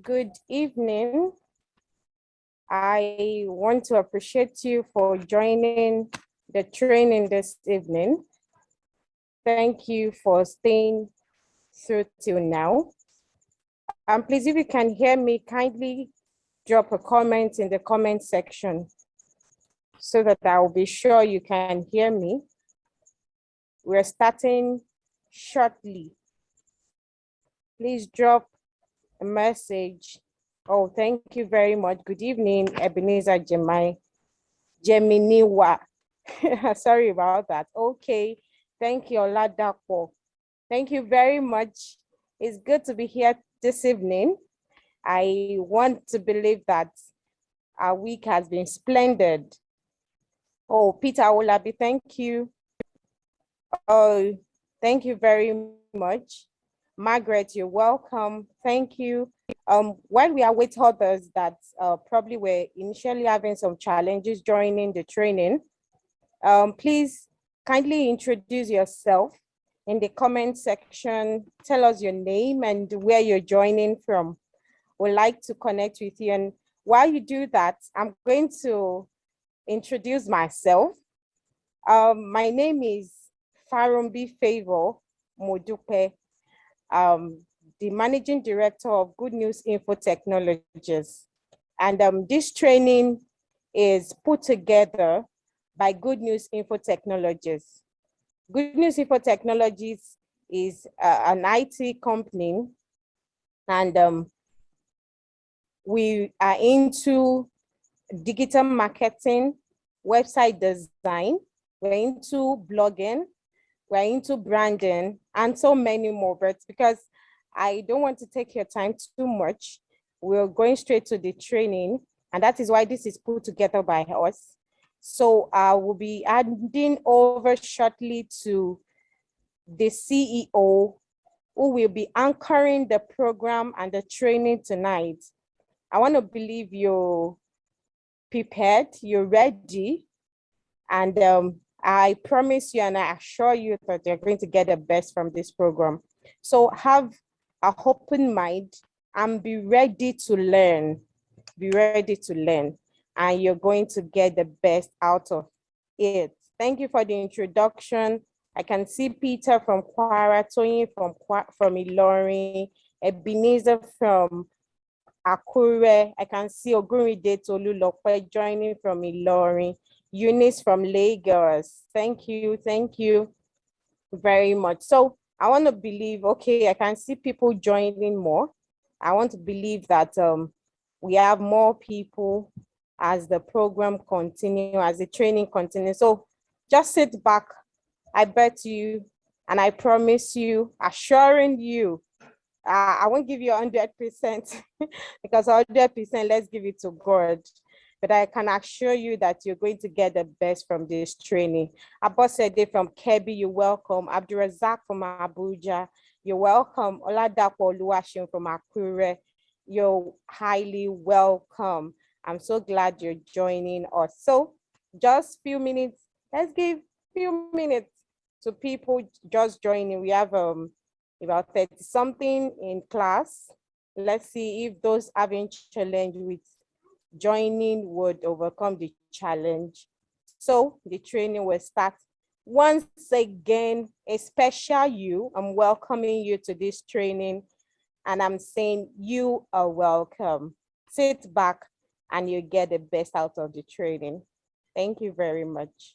Good evening. I want to appreciate you for joining the training this evening. Thank you for staying through till now. Please, if you can hear me, kindly drop a comment in the comment section so that I will be sure you can hear me. We're starting shortly. Please drop a message. Oh, thank you very much. Good evening, Ebenezer Geminiwa. Sorry about that. Okay. Thank you, Oladapo. Thank you very much. It's good to be here this evening. I want to believe that our week has been splendid. Oh, Peter Olabi, thank you. Oh, thank you very much. Margaret, you're welcome. Thank you. While we await others that probably were initially having some challenges joining the training, please kindly introduce yourself in the comment section. Tell us your name and where you're joining from. We'd like to connect with you. And while you do that, I'm going to introduce myself. My name is Farumbi Favor Modupe, the Managing Director of Good News Info Technologies. And this training is put together by Good News Info Technologies. Good News Info Technologies is an IT company, and we are into digital marketing, website design, we're into blogging, we're into branding, and so many more. But because I don't want to take your time too much, we're going straight to the training, and that is why this is put together by us. So I will be handing over shortly to the CEO, who will be anchoring the program and the training tonight. I want to believe you're prepared, you're ready, and I promise you and I assure you that you're going to get the best from this program. So have an open mind and be ready to learn. Be ready to learn, and you're going to get the best out of it. Thank you for the introduction. I can see Peter from Kwara, Tony from Ilorin, Ebenezer from Akure. I can see Ogunride Tolulope joining from Ilorin, Eunice from Lagos. Thank you very much. So I want to believe, okay, I can see people joining more. I want to believe that we have more people as the program continues, as the training continues. So just sit back, I bet you, and I promise you, assuring you, I won't give you 100% because 100%, let's give it to God. But I can assure you that you're going to get the best from this training. Abosede from Kebbi, you're welcome. Abdurazak from Abuja, you're welcome. Oladapo Oluwaseun from Akure, you're highly welcome. I'm so glad you're joining us. So just few minutes, let's give few minutes to people just joining. We have about 30 something in class. Let's see if those having challenge with joining would overcome the challenge. So the training will start. Once again, a special you, I'm welcoming you to this training, and I'm saying you are welcome. Sit back and you get the best out of the training. Thank you very much.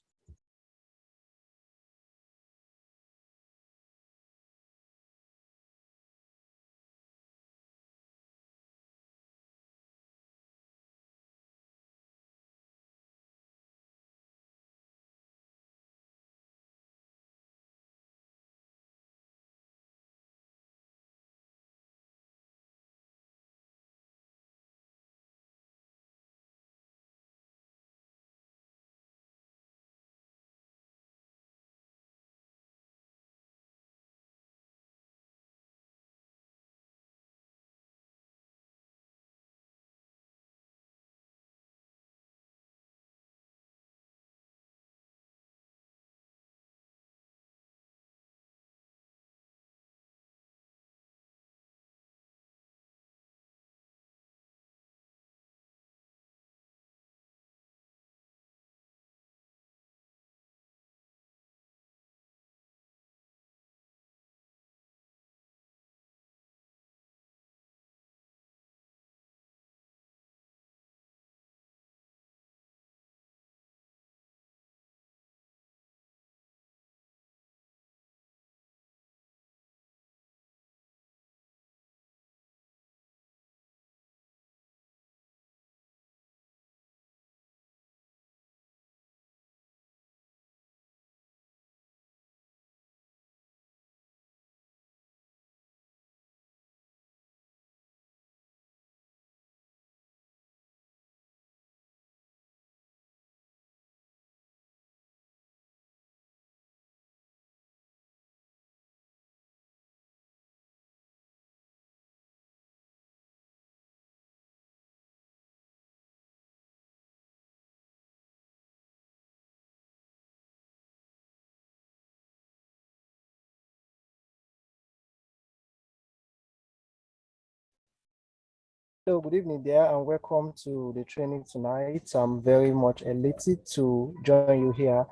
Hello, good evening there, and welcome to the training tonight. I'm very much elated to join you here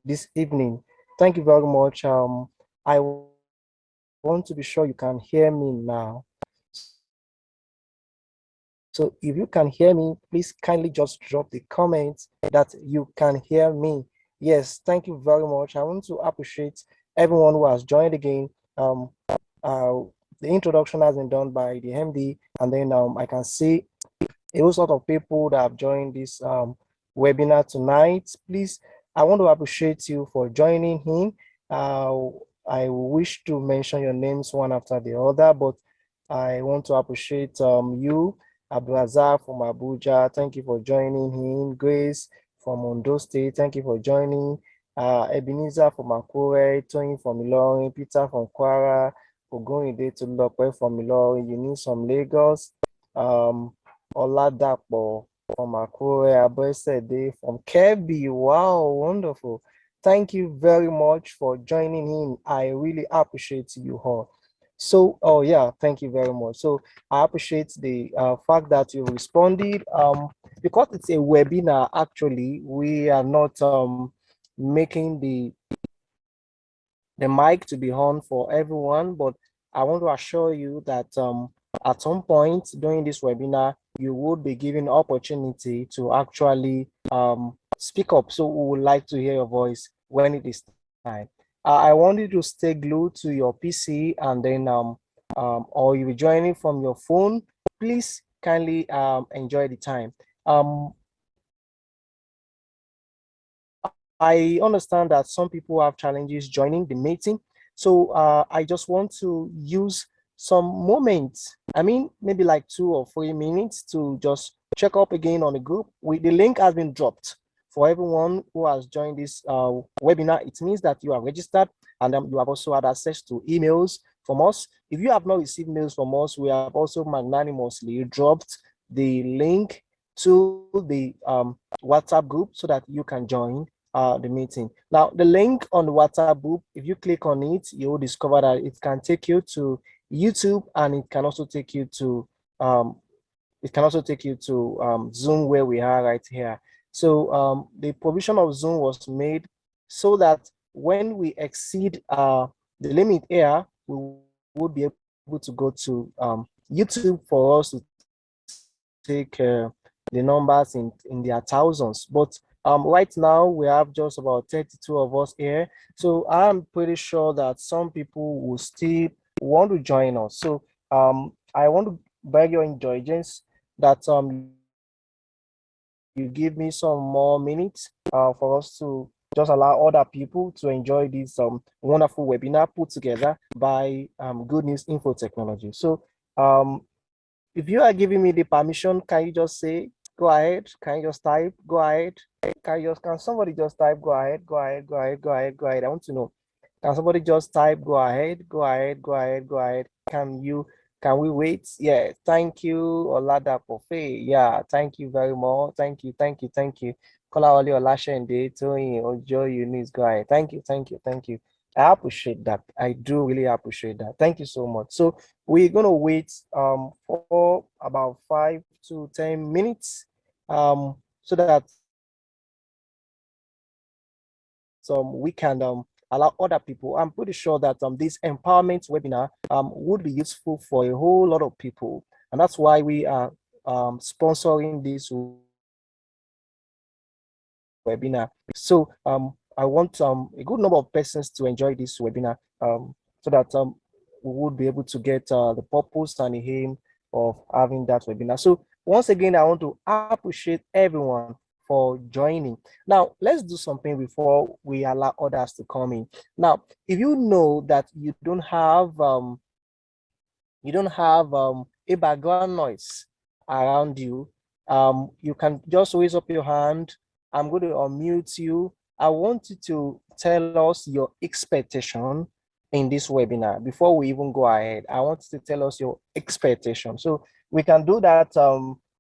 this evening. Thank you very much. I want to be sure you can hear me now. So if you can hear me, please kindly just drop the comment that you can hear me. Yes, thank you very much. I want to appreciate everyone who has joined again. Uh, the introduction has been done by the MD, and then I can see a whole sort of people that have joined this webinar tonight. Please, I want to appreciate you for joining in. I wish to mention your names one after the other, but I want to appreciate you, Abdulrazak from Abuja. Thank you for joining in. Grace from Ondo State. Thank you for joining. Ebenezer from Akure, Tony from Ilorin, Peter from Kwara, Ogunrinde Tolulope from Ilorin, Eunice from Lagos. Um, Oladapo from Akure, Abosede from Kebbi. Wow, wonderful. Thank you very much for joining in. I really appreciate you all. So, oh yeah, thank you very much. So I appreciate the fact that you responded. Because it's a webinar, actually, we are not making the mic to be on for everyone, but I want to assure you that at some point during this webinar, you would be given opportunity to actually speak up. So we would like to hear your voice when it is time. I want you to stay glued to your PC, and then or you'll be joining from your phone. Please kindly enjoy the time. I understand that some people have challenges joining the meeting. So I just want to use some moments, I mean, maybe like 2 or 3 minutes to just check up again on the group. The link has been dropped for everyone who has joined this webinar. It means that you are registered, and you have also had access to emails from us. If you have not received mails from us, we have also magnanimously dropped the link to the WhatsApp group so that you can join the meeting. Now, the link on the WhatsApp group, if you click on it, you will discover that it can take you to YouTube, and it can also take you to Zoom, where we are right here. So the provision of Zoom was made so that when we exceed the limit here, we would be able to go to YouTube for us to take the numbers in their thousands. But right now we have just about 32 of us here. So I'm pretty sure that some people will still want to join us. So I want to beg your indulgence that you give me some more minutes for us to just allow other people to enjoy this wonderful webinar put together by Good News Info Technology. So if you are giving me the permission, can you just say go ahead? Can you just type go ahead? Can somebody just type go ahead, go ahead, go ahead, go ahead, go ahead? I want to know. Can somebody just type go ahead, go ahead, go ahead, go ahead? Can we wait? Yeah, thank you, Olada Pofe. Yeah, thank you very much. Thank you, thank you, thank you. Kola Oli Olashende, Tony, Ojo, Eunice, go ahead. Thank you, thank you, thank you. I appreciate that. I do really appreciate that. Thank you so much. So we're gonna wait for about 5 to 10 minutes so that we can allow other people. I'm pretty sure that this empowerment webinar would be useful for a whole lot of people, and that's why we are sponsoring this webinar. So I want a good number of persons to enjoy this webinar so that we would be able to get the purpose and the aim of having that webinar. So once again, I want to appreciate everyone for joining. Now, let's do something before we allow others to come in. Now, if you know that you don't have a background noise around you, you can just raise up your hand. I'm going to unmute you. I want you to tell us your expectation in this webinar. Before we even go ahead, I want you to tell us your expectation. So we can do that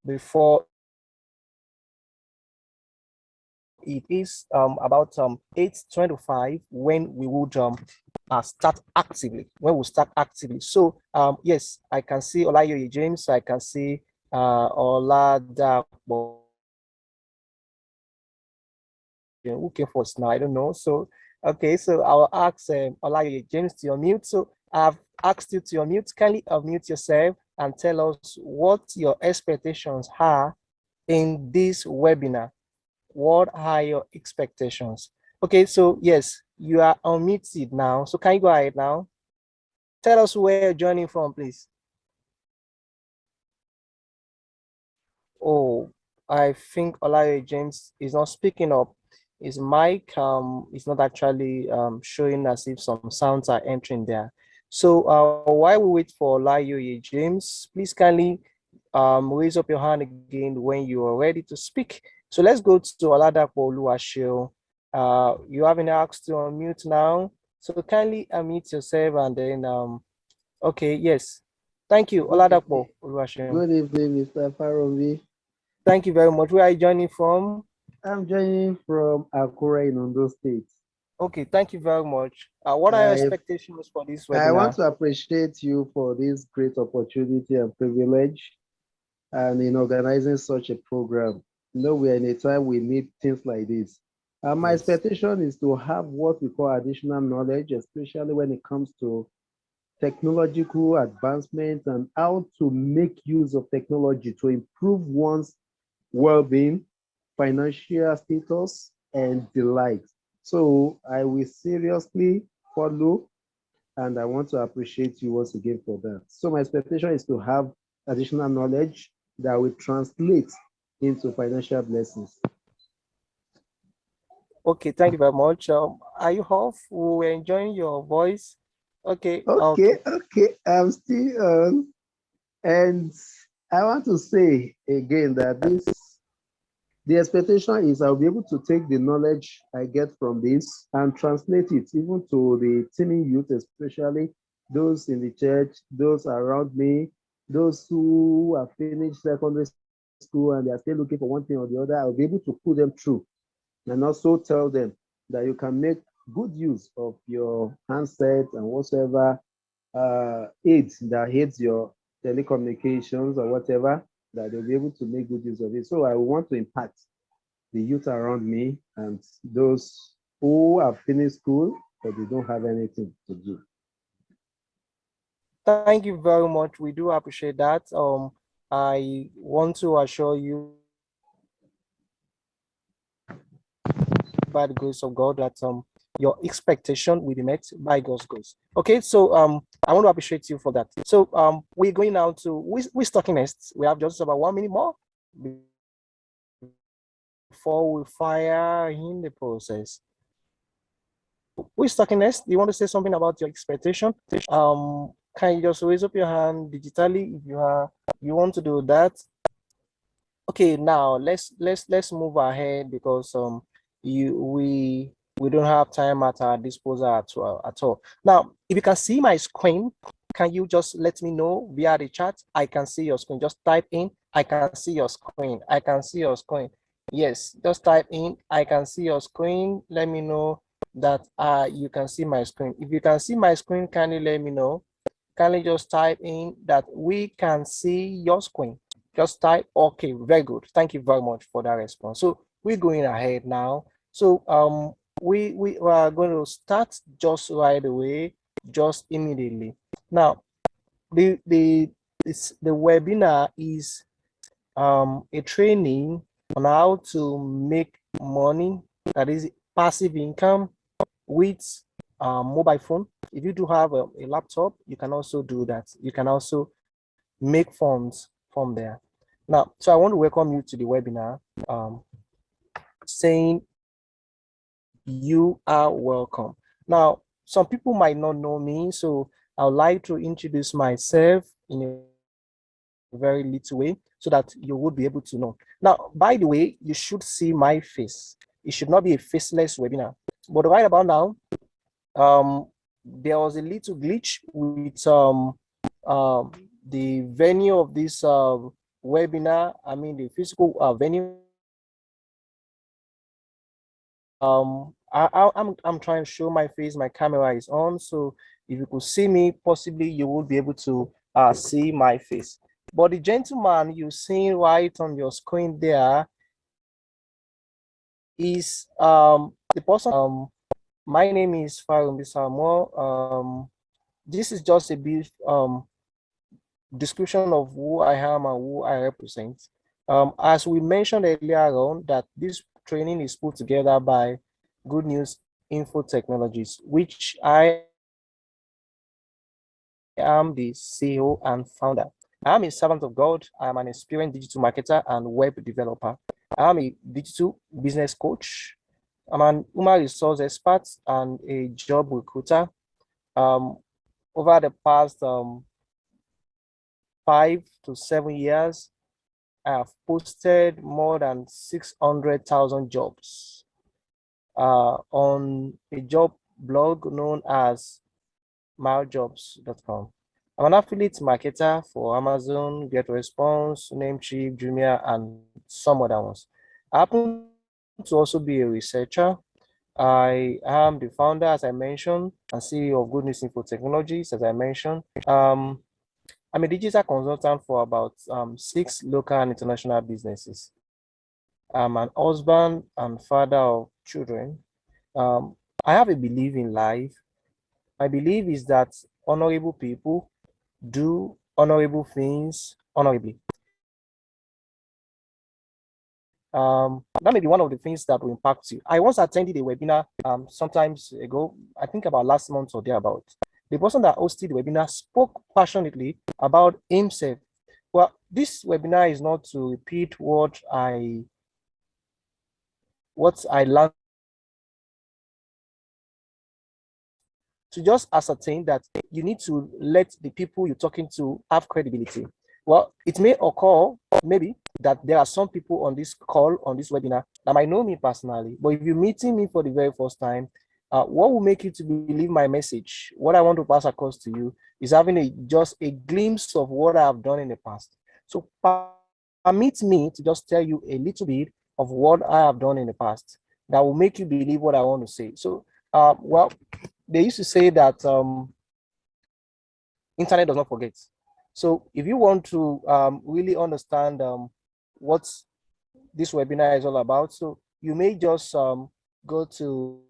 before it is about 8:25 when we would start actively. When we start actively. So yes, I can see Olayoye James. I can see Oladapo. Who came first now? I don't know. So, okay, so I'll ask Olaye James to unmute. So I've asked you to unmute. Kindly unmute yourself and tell us what your expectations are in this webinar. What are your expectations? Okay, so yes, you are unmuted now. So can you go ahead now? Tell us where you're joining from, please. Oh, I think Olaye James is not speaking up. His mic is not actually showing as if some sounds are entering there. So while we wait for Olaye James, please kindly raise up your hand again when you are ready to speak. So let's go to Oladapo Oluwaseun. You have been asked to unmute now. So kindly unmute yourself and then okay, yes. Thank you, Oladapo Oluwaseun. Good evening, Mr. Farovi. Thank you very much. Where are you joining from? I'm joining from Akure in Ondo State. Okay, thank you very much. What are your expectations for this webinar? I want to appreciate you for this great opportunity and privilege and in organizing such a program. You know, we're in a time we need things like this. My expectation is to have what we call additional knowledge, especially when it comes to technological advancement and how to make use of technology to improve one's well-being, financial status, and the like. So I will seriously follow, and I want to appreciate you once again for that. So my expectation is to have additional knowledge that will translate into financial blessings. Okay, thank you very much. Are you off? We're enjoying your voice. Okay. Okay, I'm still on. And I want to say again that the expectation is I'll be able to take the knowledge I get from this and translate it even to the teeming youth, especially those in the church, those around me, those who have finished secondary school and they are still looking for one thing or the other. I'll be able to put them through and also tell them that you can make good use of your handset and whatsoever aids that aids your telecommunications or whatever, that they'll be able to make good use of it. So I want to impact the youth around me and those who have finished school but they don't have anything to do. Thank you very much. We do appreciate that. I want to assure you by the grace of God that your expectation will be met by God's grace. Okay, so I want to appreciate you for that. So we're going now to who's talking next. We have just about 1 minute more before we fire in the process. Who's talking next? Do you want to say something about your expectation? Can you just raise up your hand digitally if you want to do that? Okay, now let's move ahead because we don't have time at our disposal at all. Now, if you can see my screen, can you just let me know via the chat? I can see your screen. Just type in, I can see your screen. I can see your screen. Yes, just type in, I can see your screen. Let me know that you can see my screen. If you can see my screen, can you let me know? Kindly just type in that we can see your screen. Just type, okay, very good. Thank you very much for that response. So we're going ahead now. So we are going to start just right away, just immediately. Now, the webinar is a training on how to make money, that is passive income with mobile phone. If you do have a laptop, you can also do that. You can also make funds from there. Now, so I want to welcome you to the webinar, saying you are welcome. Now, some people might not know me, so I would like to introduce myself in a very little way so that you would be able to know. Now, by the way, you should see my face. It should not be a faceless webinar. But right about now, there was a little glitch with the venue of this webinar. I mean, the physical venue. I'm trying to show my face. My camera is on, so if you could see me, possibly you will be able to see my face. But the gentleman you see right on your screen there is the person. My name is Farumbi Samuel. This is just a brief description of who I am and who I represent. As we mentioned earlier on, that this training is put together by Good News Info Technologies, which I am the CEO and founder. I am a servant of God. I am an experienced digital marketer and web developer. I am a digital business coach. I'm an human resource expert and a job recruiter. Over the past 5 to 7 years, I have posted more than 600,000 jobs on a job blog known as myjobs.com. I'm an affiliate marketer for Amazon, GetResponse, Namecheap, Jumia, and some other ones. I happen to also be a researcher. I am the founder, as I mentioned, and CEO of Good News Info Technologies, as I mentioned. I'm a digital consultant for about 6 local and international businesses. I'm an husband and father of children. I have a belief in life. My belief is that honorable people do honorable things honorably. That may be one of the things that will impact you. I once attended a webinar sometimes ago, I think about last month or thereabout. The person that hosted the webinar spoke passionately about himself. Well, this webinar is not to repeat what I learned, to just ascertain that you need to let the people you're talking to have credibility. Well, it may occur maybe that there are some people on this call, on this webinar, that might know me personally, but if you're meeting me for the very first time, what will make you to believe my message, what I want to pass across to you, is having just a glimpse of what I have done in the past. So permit me to just tell you a little bit of what I have done in the past that will make you believe what I want to say. So, well, they used to say that internet does not forget. So if you want to really understand what this webinar is all about, so you may just go to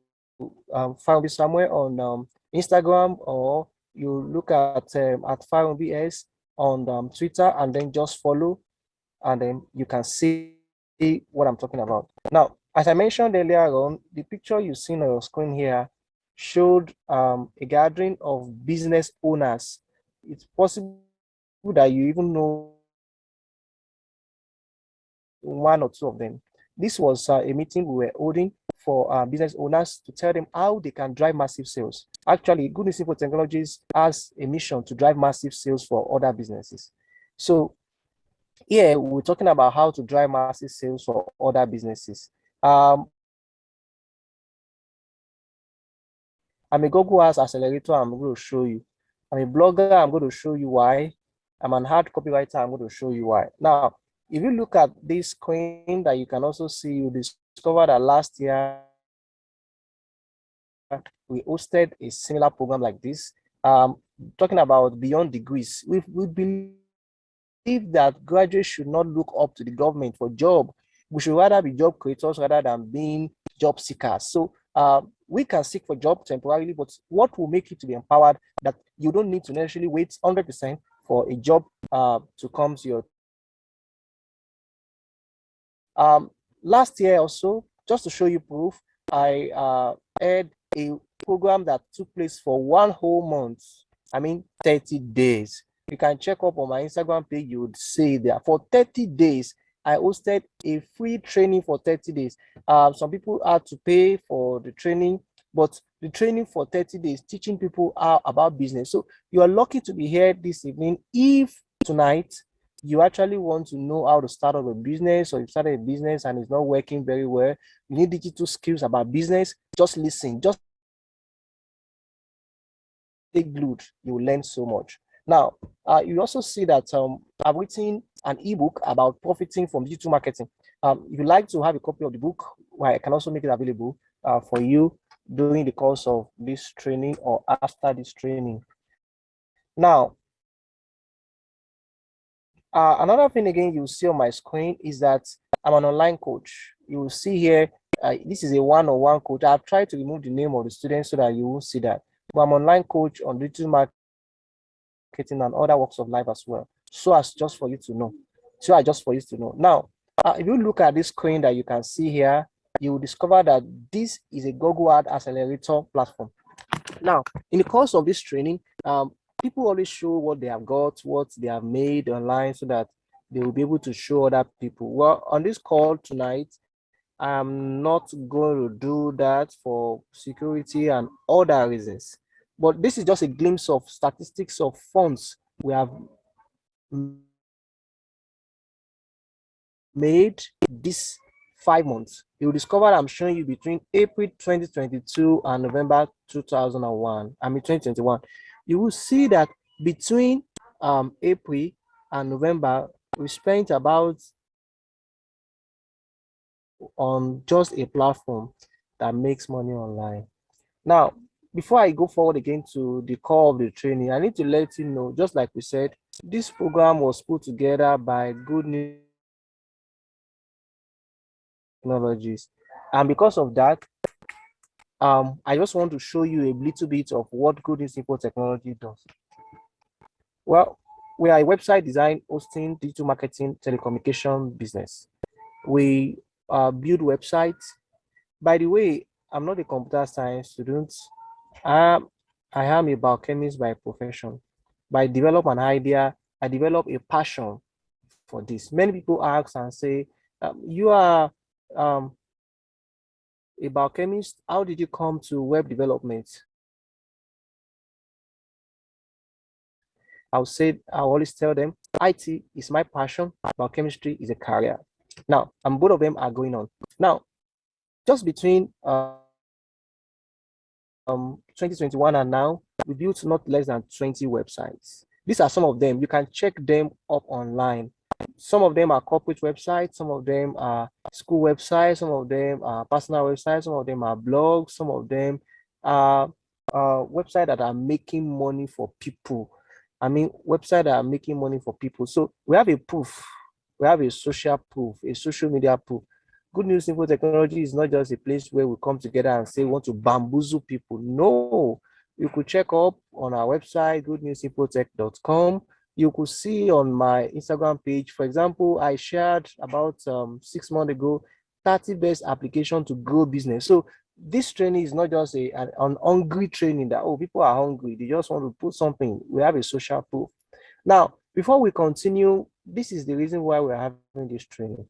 Farumbi somewhere on Instagram, or you look at Farumbi on Twitter, and then just follow, and then you can see what I'm talking about. Now, as I mentioned earlier on, the picture you see on your screen here showed a gathering of business owners. It's possible that you even know one or two of them. This was a meeting we were holding for business owners to tell them how they can drive massive sales. Actually, Good News Info Technologies has a mission to drive massive sales for other businesses. So here we're talking about how to drive massive sales for other businesses. I'm a Google Ads accelerator. I'm going to show you. I'm a blogger. I'm going to show you why. I'm an hard copywriter. I'm going to show you why. Now, if you look at this screen that you can also see, you discover that last year we hosted a similar program like this, talking about beyond degrees. We believe that graduates should not look up to the government for job. We should rather be job creators rather than being job seekers. So we can seek for job temporarily, but what will make you to be empowered that you don't need to necessarily wait 100% for a job to come to your last year also, just to show you proof, I had a program that took place for 1 whole month. I mean, 30 days. You can check up on my Instagram page, you would see there for 30 days. I hosted a free training for 30 days. Some people had to pay for the training, but the training for 30 days, teaching people about business. So you are lucky to be here this evening. If tonight you actually want to know how to start up a business, or you started a business and it's not working very well, you need digital skills about business, just listen, just stay glued, you will learn so much. Now, you also see that I've written an ebook about profiting from digital marketing. If you'd like to have a copy of the book, well, I can also make it available for you during the course of this training or after this training. Now, Another thing again you see on my screen is that I'm an online coach. You will see here, this is a one-on-one coach. I've tried to remove the name of the student so that you won't see that. But I'm an online coach on digital marketing and other walks of life as well. So as just for you to know. So I just for you to know. Now, if you look at this screen that you can see here, you will discover that this is a Google Ad Accelerator platform. Now, in the course of this training, people always show what they have got, what they have made online so that they will be able to show other people. Well, on this call tonight, I'm not going to do that for security and other reasons. But this is just a glimpse of statistics of funds we have made this 5 months. You'll discover I'm showing you between April 2022 and November 2021. You will see that between April and November, we spent about on just a platform that makes money online. Now, before I go forward again to the core of the training, I need to let you know, just like we said, this program was put together by Good News Technologies. And because of that, I just want to show you a little bit of what Good News Info Technology does. Well, we are a website design, hosting, digital marketing, telecommunication business. We build websites. By the way, I'm not a computer science student. I am a biochemist by profession. By develop an idea, I develop a passion for this. Many people ask and say, you are a biochemist, how did you come to web development? I always tell them, IT is my passion, biochemistry is a career. Now, and both of them are going on. Now, just between 2021 and now, we built not less than 20 websites. These are some of them. You can check them up online. Some of them are corporate websites, some of them are school websites, some of them are personal websites, some of them are blogs, some of them are websites that are making money for people. I mean, websites that are making money for people. So we have a proof. We have a social proof, a social media proof. Good News Info Technology is not just a place where we come together and say we want to bamboozle people. No, you could check up on our website, goodnewsinfotech.com. You could see on my Instagram page, for example, I shared about 6 months ago 30 best application to grow business. So this training is not just an hungry training that, oh, people are hungry, they just want to put something. We have a social proof. Now, before we continue, this is the reason why we're having this training.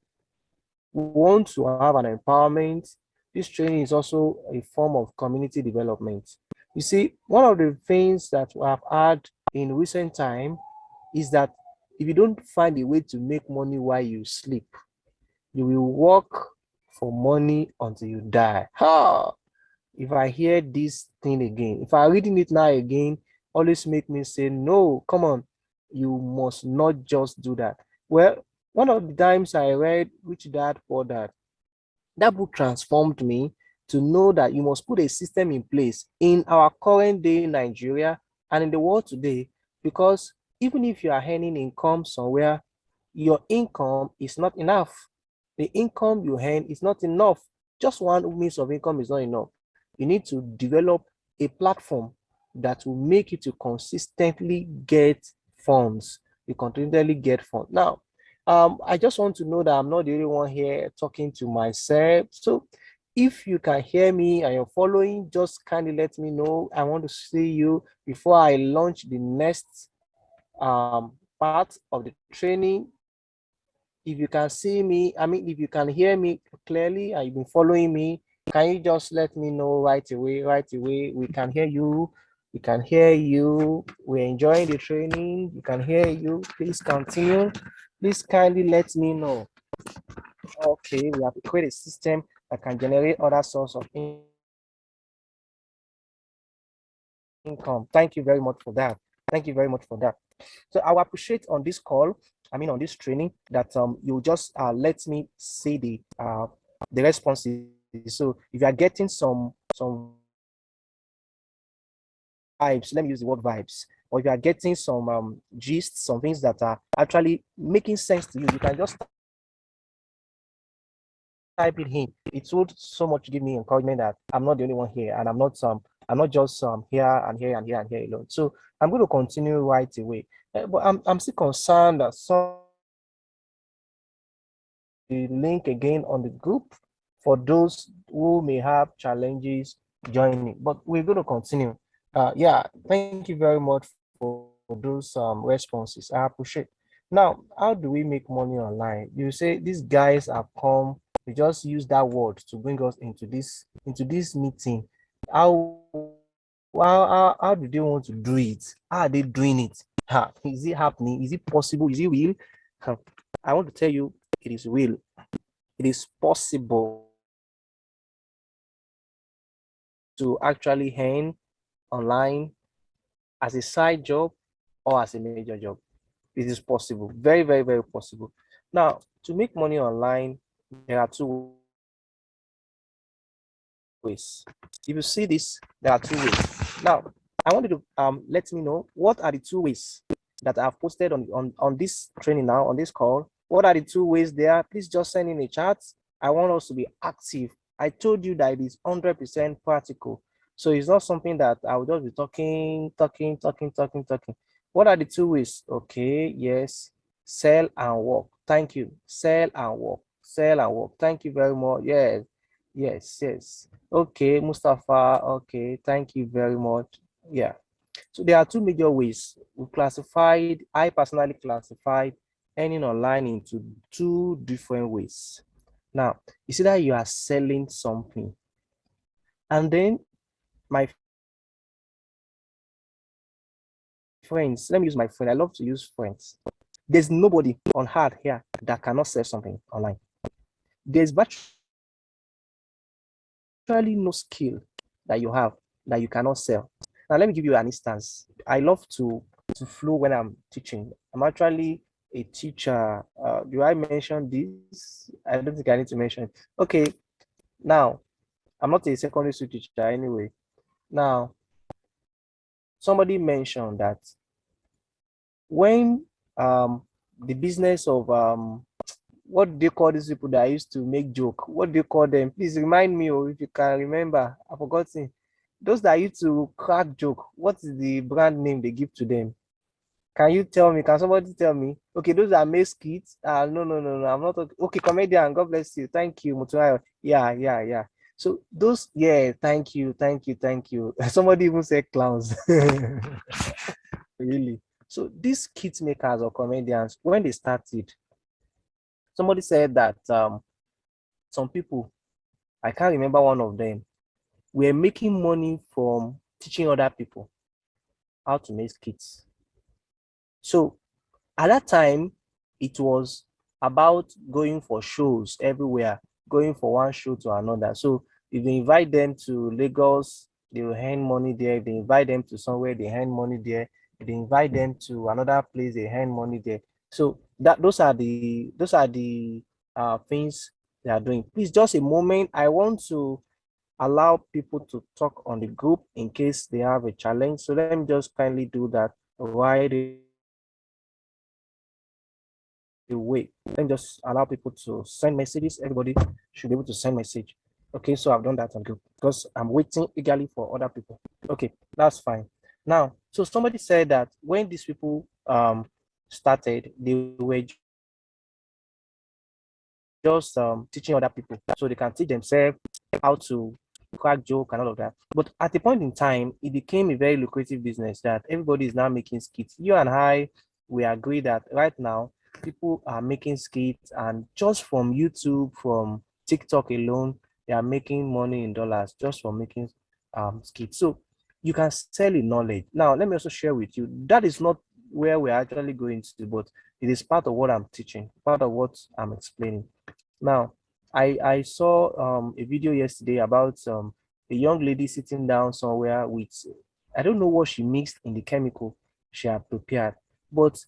We want to have an empowerment. This training is also a form of community development. You see, one of the things that we have had in recent time is that if you don't find a way to make money while you sleep, you will work for money until you die. Ha! If I hear this thing again, if I'm reading it now again, always make me say, no, come on, you must not just do that. Well, one of the times I read Rich Dad Poor Dad, that book transformed me to know that you must put a system in place in our current day in Nigeria and in the world today, because even if you are earning income somewhere, your income is not enough. The income you earn is not enough. Just one means of income is not enough. You need to develop a platform that will make you to consistently get funds. You continually get funds. Now, I just want to know that I'm not the only one here talking to myself. So if you can hear me and you're following, just kindly let me know. I want to see you before I launch the next part of the training. If you can see me, I mean, if you can hear me clearly and you've been following me, can you just let me know right away? Right away, we can hear you. We can hear you. We're enjoying the training. We can hear you. Please continue. Please kindly let me know. Okay, we have to create a system that can generate other source of income. Thank you very much for that. Thank you very much for that. So I will appreciate on this call, I mean on this training, that you just let me see the responses. So if you are getting some vibes, let me use the word vibes. or if you are getting some gist, some things that are actually making sense to you, you can just type it in. It would so much give me encouragement that I'm not the only one here, and I'm not just here and here and here and here alone. So I'm going to continue right away. But I'm still concerned that some the link again on the group for those who may have challenges joining. But we're going to continue. Yeah, thank you very much for those responses. I appreciate. Now, how do we make money online? You say these guys have come. We just use that word to bring us into this meeting. How how do they want to do it? How are they doing it? Is it happening? Is it possible? Is it real? I want to tell you, it is real. It is possible to actually earn online as a side job or as a major job. It is possible. Very, very, very possible. Now, to make money online, there are two ways. If you see this, there are two ways. Now, I want you to let me know what are the two ways that I've posted on this training now, on this call. What are the two ways there? Please just send in a chat. I want us to be active. I told you that it is 100% practical. So it's not something that I will just be talking. What are the two ways? Okay, yes. Sell and work. Thank you. Sell and work. Sell and work. Thank you very much. Yes. Yes. Okay, Mustafa. Okay, thank you very much. Yeah. So there are two major ways. I personally classified earning online into two different ways. Now, you see that you are selling something. And then my friends, let me use my friend. I love to use friends. There's nobody on earth here that cannot sell something online. There's virtually no skill that you have that you cannot sell. Now, let me give you an instance. I love to flow when I'm teaching. I'm actually a teacher. Do I mention this? I don't think I need to mention it. Okay, now, I'm not a secondary school teacher anyway. Now, somebody mentioned that when the business of what do they call these people that used to make joke? What do you call them? Please remind me, or if you can remember, I've forgotten. Those that used to crack joke, what is the brand name they give to them? Can you tell me? Can somebody tell me? Okay, those are make skits. No. I'm not okay. Comedian. God bless you. Thank you, Mutuayo. Yeah. So those, yeah. Thank you. Somebody even said clowns. Really. So these skit makers or comedians, when they started, somebody said that some people, I can't remember one of them, were making money from teaching other people how to make skits. So at that time, it was about going for shows everywhere, going for one show to another. So if they invite them to Lagos, they will earn money there. If they invite them to somewhere, they earn money there. If they invite them to another place, they earn money there. So those are the things they are doing. Please, just a moment. I want to allow people to talk on the group in case they have a challenge. So let me just kindly do that right away. Let me just allow people to send messages. Everybody should be able to send message. Okay, so I've done that on group because I'm waiting eagerly for other people. Okay, that's fine. Now, so somebody said that when these people started, they were just teaching other people so they can teach themselves how to crack joke and all of that. But at a point in time, it became a very lucrative business that everybody is now making skits. You and I, we agree that right now people are making skits, and just from YouTube, from TikTok alone, they are making money in dollars just from making skits. So you can sell a knowledge. Now, let me also share with you that is not where we're actually going to, but it is part of what I'm teaching, part of what I'm explaining. Now, I saw a video yesterday about a young lady sitting down somewhere with, I don't know what she mixed in the chemical she had prepared, but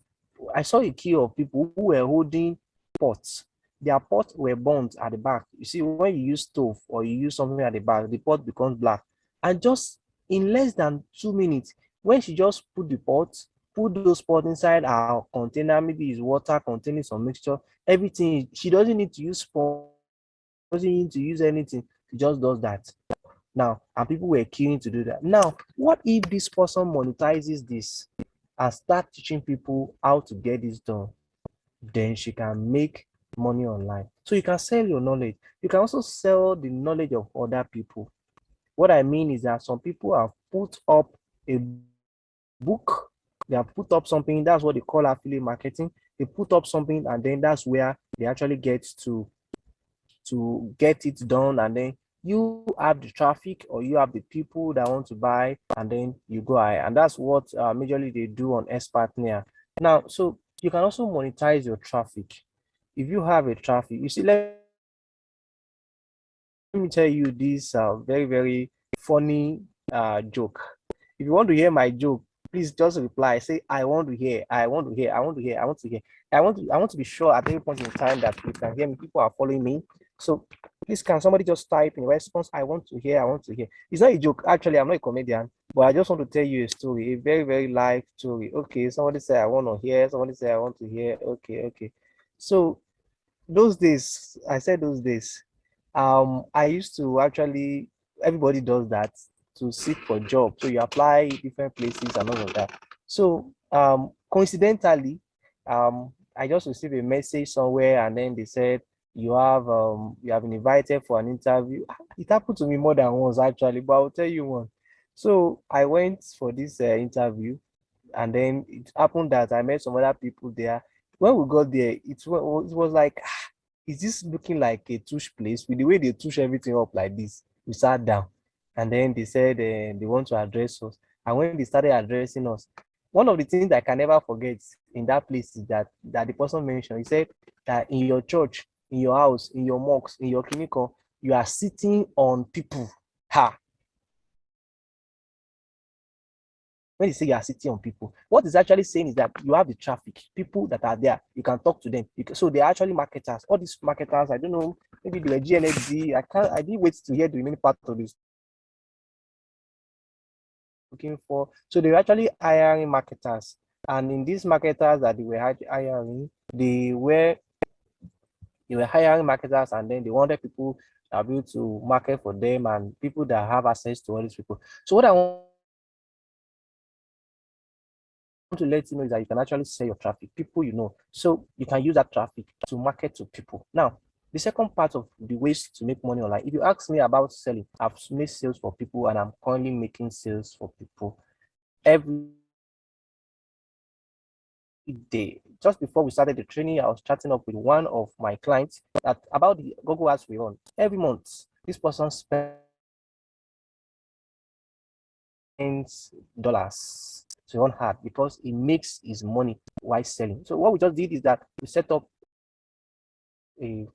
I saw a queue of people who were holding pots. Their pots were burnt at the back. You see, when you use stove or you use something at the back, the pot becomes black. And just in less than 2 minutes, When she just put the pot, put those pots inside our container, maybe it's water containing some mixture, everything, she doesn't need to use sponge, doesn't need to use anything, she just does that. Now, and people were queuing to do that. Now, what if this person monetizes this and start teaching people how to get this done? Then she can make money online. So you can sell your knowledge. You can also sell the knowledge of other people. What I mean is that some people have put up a book, they have put up something, that's what they call affiliate marketing. They put up something and then that's where they actually get to get it done, and then you have the traffic or you have the people that want to buy, and then you go ahead. And that's what majorly they do on Xpartner. Now, so you can also monetize your traffic. If you have a traffic, you see, let me tell you this very, very funny joke. If you want to hear my joke, please just reply. Say, I want to hear, I want to hear, I want to hear, I want to hear. I want to be sure at every point in time that you can hear me. People are following me. So please, can somebody just type in response, I want to hear, I want to hear. It's not a joke. Actually, I'm not a comedian, but I just want to tell you a story, a very, very live story. Okay, somebody say I want to hear, somebody say I want to hear. Okay, okay. So those days, I said those days, I used to actually, everybody does that to seek for job. So you apply different places and all of that. So coincidentally, I just received a message somewhere, and then they said you have been invited for an interview. It happened to me more than once actually, but I'll tell you one. So I went for this interview, and then it happened that I met some other people there. When we got there, it was like, is this looking like a touch place with the way they touch everything up like this? We sat down, and then they said they want to address us. And when they started addressing us, one of the things I can never forget in that place is that the person mentioned, he said that in your church, in your house, in your mosque, in your clinical, you are sitting on people. Ha! When you say you are sitting on people, what is actually saying is that you have the traffic, people that are there, you can talk to them. So they're actually marketers. All these marketers, I don't know, maybe they were GNFD. I didn't wait to hear the remaining part of this. Looking for, so they're actually hiring marketers. And in these marketers that they were hiring, they were hiring marketers, and then they wanted people to be able to market for them and people that have access to all these people. So what I want to let you know is that you can actually sell your traffic, people you know. So you can use that traffic to market to people. Now, the second part of the ways to make money online, if you ask me about selling, I've made sales for people, and I'm currently making sales for people every day. Just before we started the training, I was chatting up with one of my clients that about the Google Ads we run every month. This person spends dollars to run hard because he makes his money while selling. So what we just did is that we set up a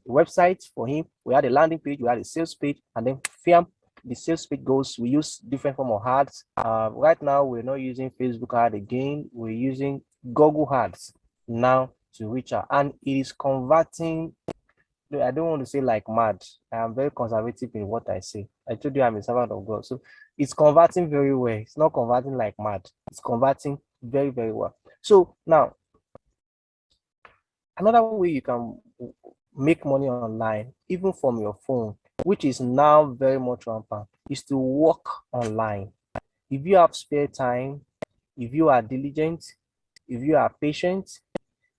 website for him. We had a landing page, we had a sales page, and then film the sales page goes. We use different form of ads. Right now, we're not using Facebook ad again. We're using Google ads now to reach out, and it is converting. I don't want to say like mad. I am very conservative in what I say. I told you I'm a servant of God. So it's converting very well. It's not converting like mad. It's converting very, very well. So now, another way you can make money online, even from your phone, which is now very much rampant, is to work online. If you have spare time, if you are diligent, if you are patient,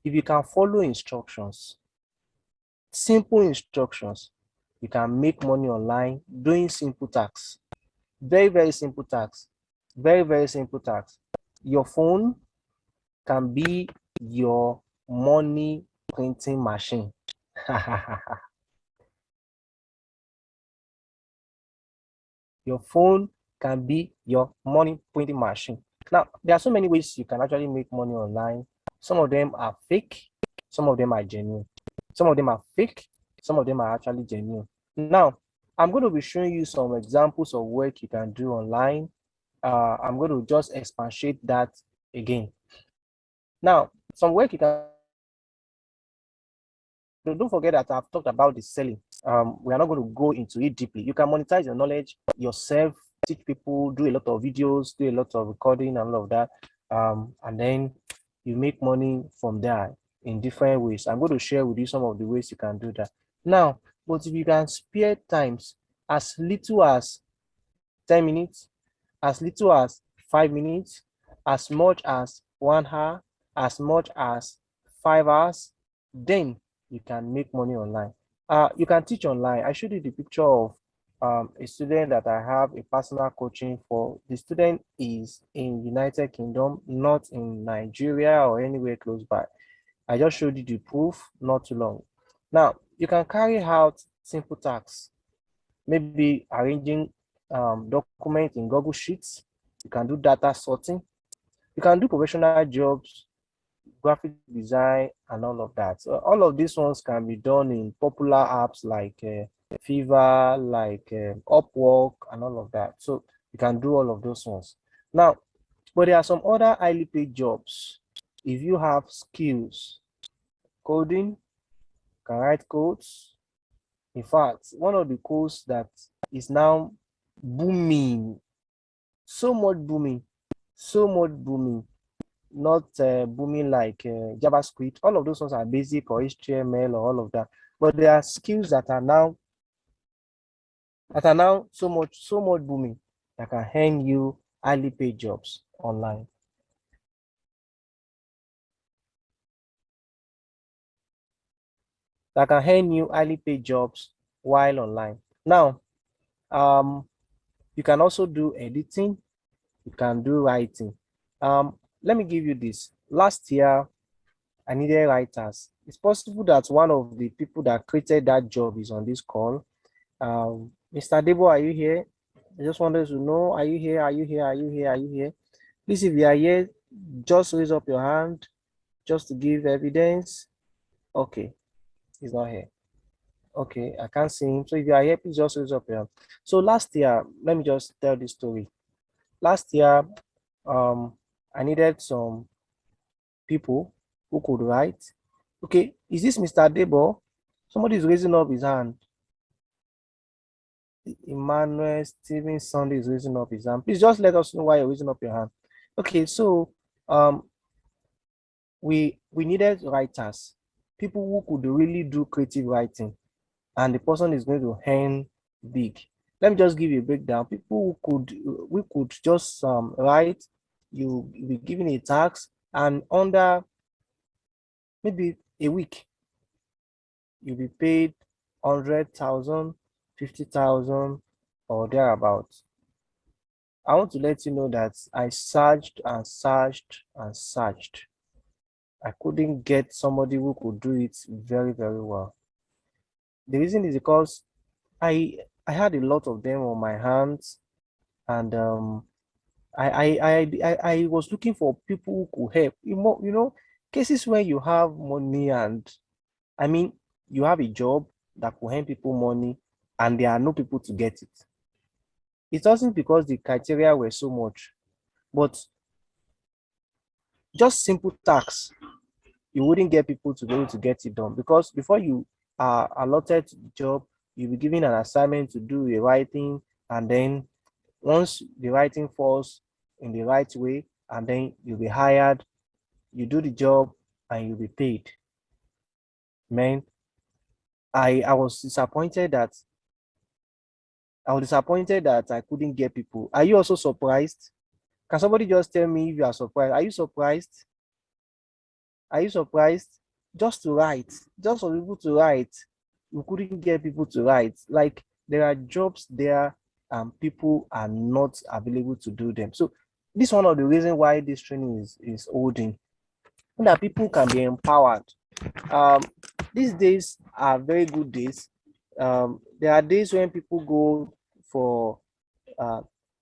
if you can follow instructions, simple instructions, you can make money online doing simple tasks. Very, very simple tasks. Very, very simple tasks. Your phone can be your money printing machine. Your phone can be your money printing machine. Now, there are so many ways you can actually make money online. Some of them are fake, some of them are genuine. Some of them are fake, some of them are actually genuine. Now, I'm going to be showing you some examples of work you can do online. I'm going to just expatiate that again. Now, some work you can. Don't forget that I've talked about the selling. We are not going to go into it deeply. You can monetize your knowledge yourself teach people, do a lot of videos, do a lot of recording and all of that. And then you make money from there in different ways. I'm going to share with you some of the ways you can do that. Now, but if you can spare times as little as 10 minutes, as little as 5 minutes, as much as 1 hour, as much as 5 hours, then you can make money online. You can teach online. I showed you the picture of a student that I have a personal coaching for. The student is in United Kingdom, not in Nigeria or anywhere close by. I just showed you the proof not too long. Now, you can carry out simple tasks, maybe arranging documents in Google Sheets. You can do data sorting. You can do professional jobs, graphic design, and all of that. So all of these ones can be done in popular apps like Fiverr, like Upwork, and all of that. So you can do all of those ones. Now, but there are some other highly paid jobs. If you have skills, coding, can write codes. In fact, one of the codes that is now booming, so much booming, not booming like JavaScript. All of those ones are basic or HTML or all of that. But there are skills that are now so much booming that can earn you highly paid jobs online. That can earn you highly paid jobs while online. Now, you can also do editing. You can do writing. Let me give you this. Last year, I needed writers. It's possible that one of the people that created that job is on this call. Mr. Debo, are you here? I just wanted to know, are you here? Are you here? Are you here? Are you here? Please, if you are here, just raise up your hand just to give evidence. Okay, he's not here. Okay, I can't see him. So if you are here, please just raise up your hand. So last year, let me just tell this story. Last year, I needed some people who could write. Okay, is this Mr. Debo? Somebody is raising up his hand. Emmanuel Steven Sunday is raising up his hand. Please just let us know why you're raising up your hand. Okay, so we needed writers, people who could really do creative writing, and the person is going to earn big. Let me just give you a breakdown. People who we could just write, you be given a task, and under maybe a week, you'll be paid 100,000, 50,000, or thereabouts. I want to let you know that I searched and searched and searched. I couldn't get somebody who could do it very, very well. The reason is because I had a lot of them on my hands, and I was looking for people who could help. You know, cases where you have money and I mean you have a job that could earn people money, and there are no people to get it. It wasn't because the criteria were so much, but just simple tasks, you wouldn't get people to be able to get it done, because before you are allotted the job, you'll be given an assignment to do a writing, and then once the writing falls in the right way, and then you'll be hired, you do the job, and you'll be paid. Man, I was disappointed that I couldn't get people. Are you also surprised? Can somebody just tell me if you are surprised? Are you surprised? Are you surprised? Just to write, just for people to write, we couldn't get people to write. Like, there are jobs there and people are not available to do them. So this is one of the reasons why this training is holding, that people can be empowered. These days are very good days. There are days when people go for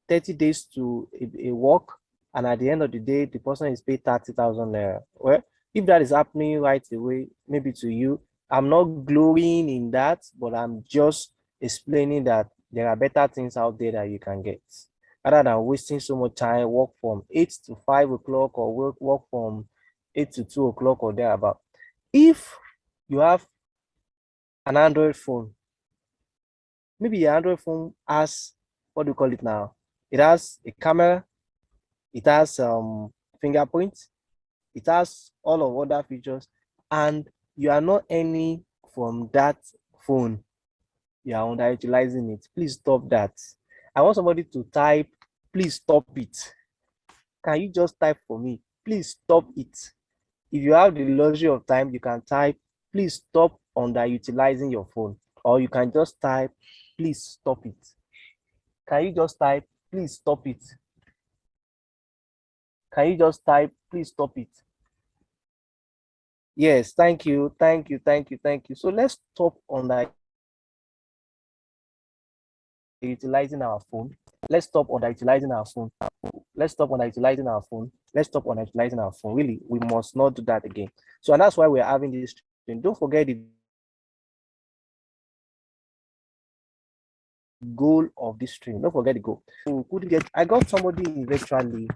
30 days to a work, and at the end of the day, the person is paid 30,000 naira. Well, if that is happening right away, maybe to you, I'm not glorying in that, but I'm just explaining that there are better things out there that you can get, rather than wasting so much time, work from 8 to 5 o'clock, or work from 8 to 2 o'clock or thereabout. If you have an Android phone, maybe your Android phone has, what do you call it now? It has a camera, it has fingerprint, it has all of other features, and you are not earning from that phone. You are underutilizing it. Please stop that. I want somebody to type, please stop it. Can you just type for me? Please stop it. If you have the luxury of time, you can type, please stop underutilizing your phone. Or you can just type, please stop it. Can you just type, please stop it? Can you just type, please stop it? Yes, thank you, thank you, thank you, thank you. So let's stop underutilizing our phone. Let's stop underutilizing our phone. Let's stop underutilizing our phone. Let's stop underutilizing our phone. Really, we must not do that again. So, and that's why we're having this training. Don't forget the goal of this training. Don't forget the goal. So, I got somebody eventually,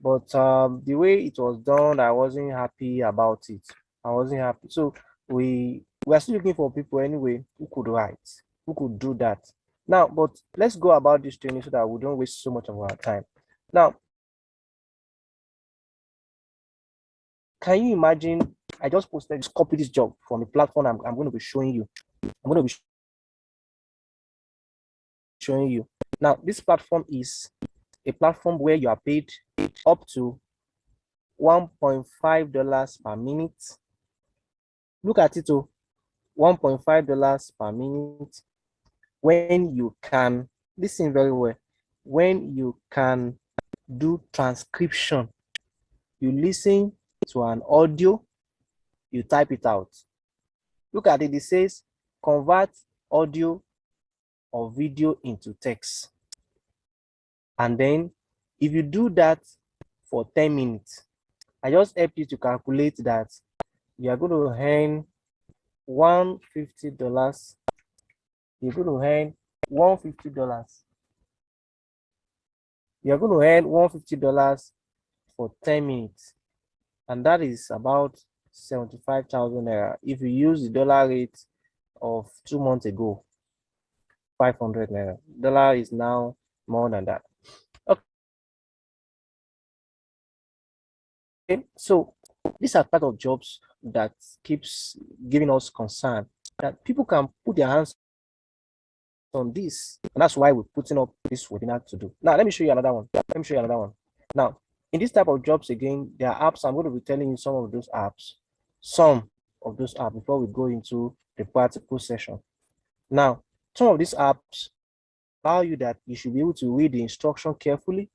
but the way it was done, I wasn't happy about it. I wasn't happy. So we're still looking for people anyway who could write, who could do that. Now, but let's go about this training so that we don't waste so much of our time. Now, can you imagine? I just posted, just copy this job from the platform I'm going to be showing you. I'm going to be showing you. Now, this platform is a platform where you are paid up to $1.5 per minute. Look at it, oh, $1.5 per minute. When you can, listen very well, when you can do transcription, you listen to an audio, you type it out. Look at it, it says convert audio or video into text. And then if you do that for 10 minutes, I just help you to calculate that you are going to earn $150. You're going to earn $150. You're going to earn $150 for 10 minutes. And that is about 75,000 naira. If you use the dollar rate of 2 months ago, 500 naira. Dollar is now more than that. Okay, so these are part of jobs that keeps giving us concern that people can put their hands on this, and that's why we're putting up this webinar to do. Now, let me show you another one. Now, in this type of jobs, again, there are apps. I'm going to be telling you some of those apps before we go into the practical session. Now, some of these apps allow you that you should be able to read the instruction carefully.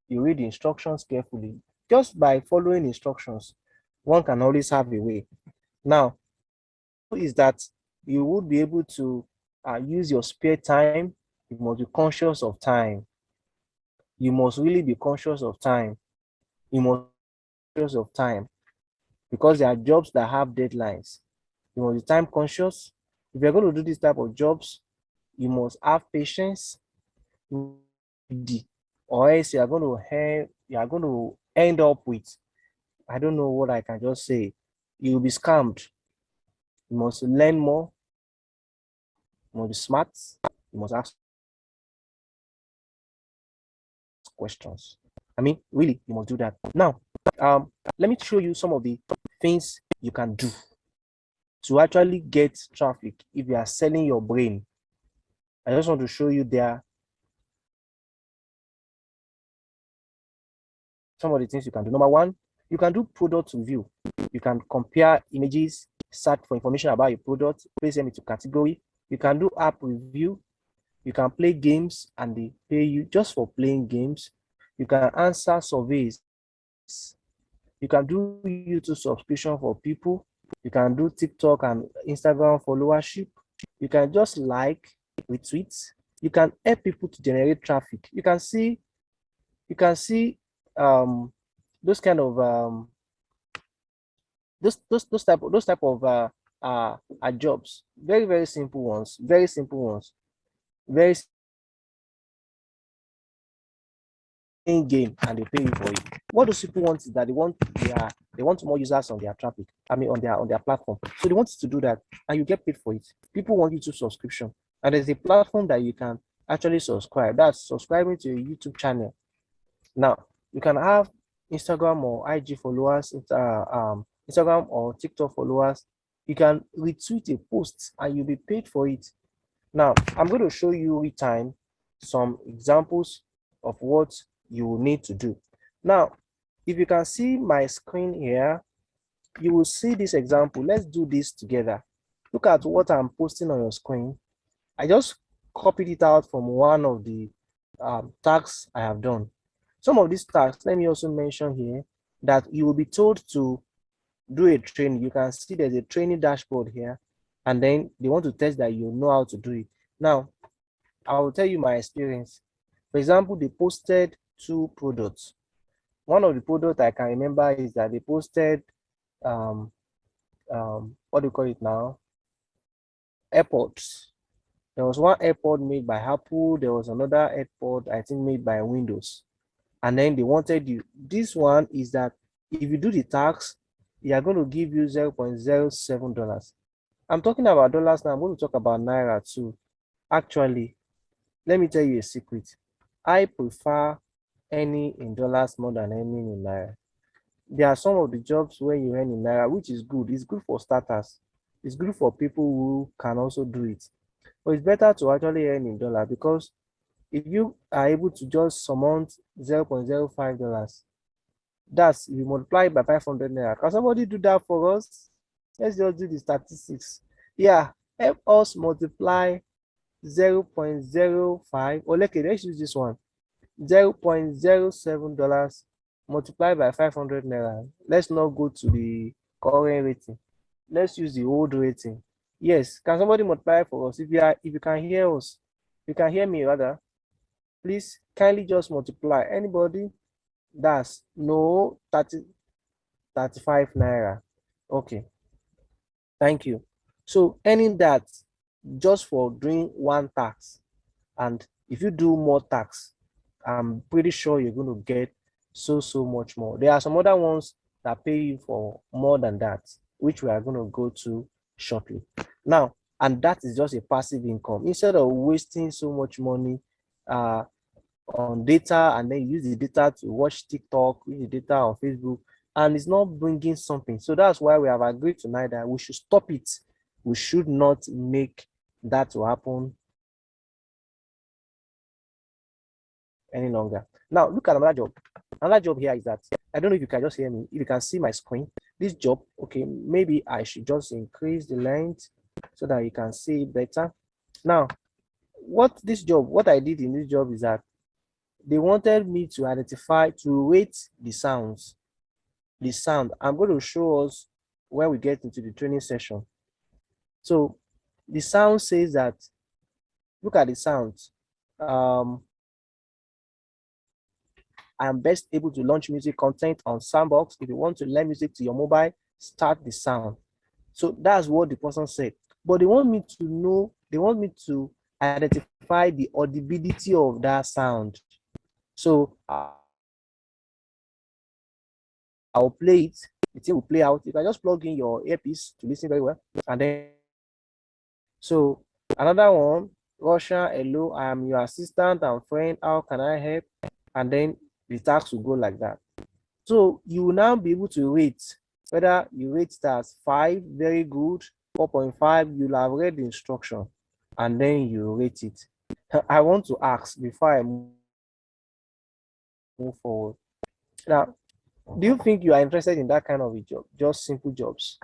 You read the instructions carefully. Just by following instructions, one can always have a way. Now, is that you would be able to use your spare time. You must be conscious of time. You must really be conscious of time. You must be conscious of time because there are jobs that have deadlines. You must be time conscious. If you're going to do this type of jobs, you must have patience, or else you are going to end up with, I don't know what I can just say. You'll be scammed. You must learn more. You must be smart. You must ask questions. I mean, really, you must do that. Now, let me show you some of the things you can do to actually get traffic if you are selling your brain. I just want to show you there some of the things you can do. Number one, you can do product review. You can compare images, search for information about your product, place them into category. You can do app review. You can play games and they pay you just for playing games. You can answer surveys. You can do YouTube subscription for people. You can do TikTok and Instagram followership. You can just like, retweet. You can help people to generate traffic. You can see those kind of those type of jobs. Very, very simple ones. Very simple ones. Very game, and they pay you for it. What those people want is that they want more users on their traffic. I mean on their platform. So they want to do that, and you get paid for it. People want YouTube subscription, and there's a platform that you can actually subscribe. That's subscribing to your YouTube channel. Now, you can have Instagram or IG followers, Instagram or TikTok followers. You can retweet a post and you'll be paid for it. Now, I'm going to show you with time some examples of what you will need to do. Now, if you can see my screen here, you will see this example. Let's do this together. Look at what I'm posting on your screen. I just copied it out from one of the tasks I have done. Some of these tasks, let me also mention here that you will be told to do a training. You can see there's a training dashboard here, and then they want to test that you know how to do it. Now, I will tell you my experience. For example, they posted 2 products. One of the products I can remember is that they posted what do you call it now? AirPods. There was one AirPod made by Apple. There was another AirPod, I think, made by Windows. And then they wanted you. This one is that if you do the tax, they are going to give you $0.07. I'm talking about dollars now. I'm going to talk about Naira too. Actually, let me tell you a secret. I prefer earning in dollars more than earning in Naira. There are some of the jobs where you earn in Naira, which is good. It's good for starters. It's good for people who can also do it. But it's better to actually earn in dollar, because if you are able to just surmount $0.05, that's, you multiply it by 500 Naira. Can somebody do that for us? Let's just do the statistics. Yeah, help us multiply 0.05, or let's use this one, $0.07 multiplied by 500 Naira. Let's not go to the current rating. Let's use the old rating. Yes, can somebody multiply for us? If you can hear us, you can hear me rather, please kindly just multiply. Anybody? That's no 35 Naira. Okay, thank you. So earning that just for doing one tax, and if you do more tax, I'm pretty sure you're going to get so much more. There are some other ones that pay you for more than that, which we are going to go to shortly. Now, and that is just a passive income. Instead of wasting so much money on data, and then use the data to watch TikTok, use the data on Facebook, and it's not bringing something. So that's why we have agreed tonight that we should stop it. We should not make that to happen any longer. Now, look at another job. Another job here is that, I don't know if you can just hear me, if you can see my screen. This job, okay, maybe I should just increase the length so that you can see it better. Now, what I did in this job is that they wanted me to identify, to rate the sounds. The sound. I'm going to show us when we get into the training session. So the sound says that, look at the sounds. I am best able to launch music content on Soundbox. If you want to learn music to your mobile, start the sound. So that's what the person said. But they want me to know, they want me to identify the audibility of that sound. So I'll play it, the thing will play out. You can just plug in your earpiece to listen very well. And then, so another one, Russia, hello, I am your assistant and friend, how can I help? And then the task will go like that. So you will now be able to rate, whether you rate that as 5, very good, 4.5, you'll have read the instruction, and then you rate it. I want to ask before I move forward. Now, do you think you are interested in that kind of a job? Just simple jobs.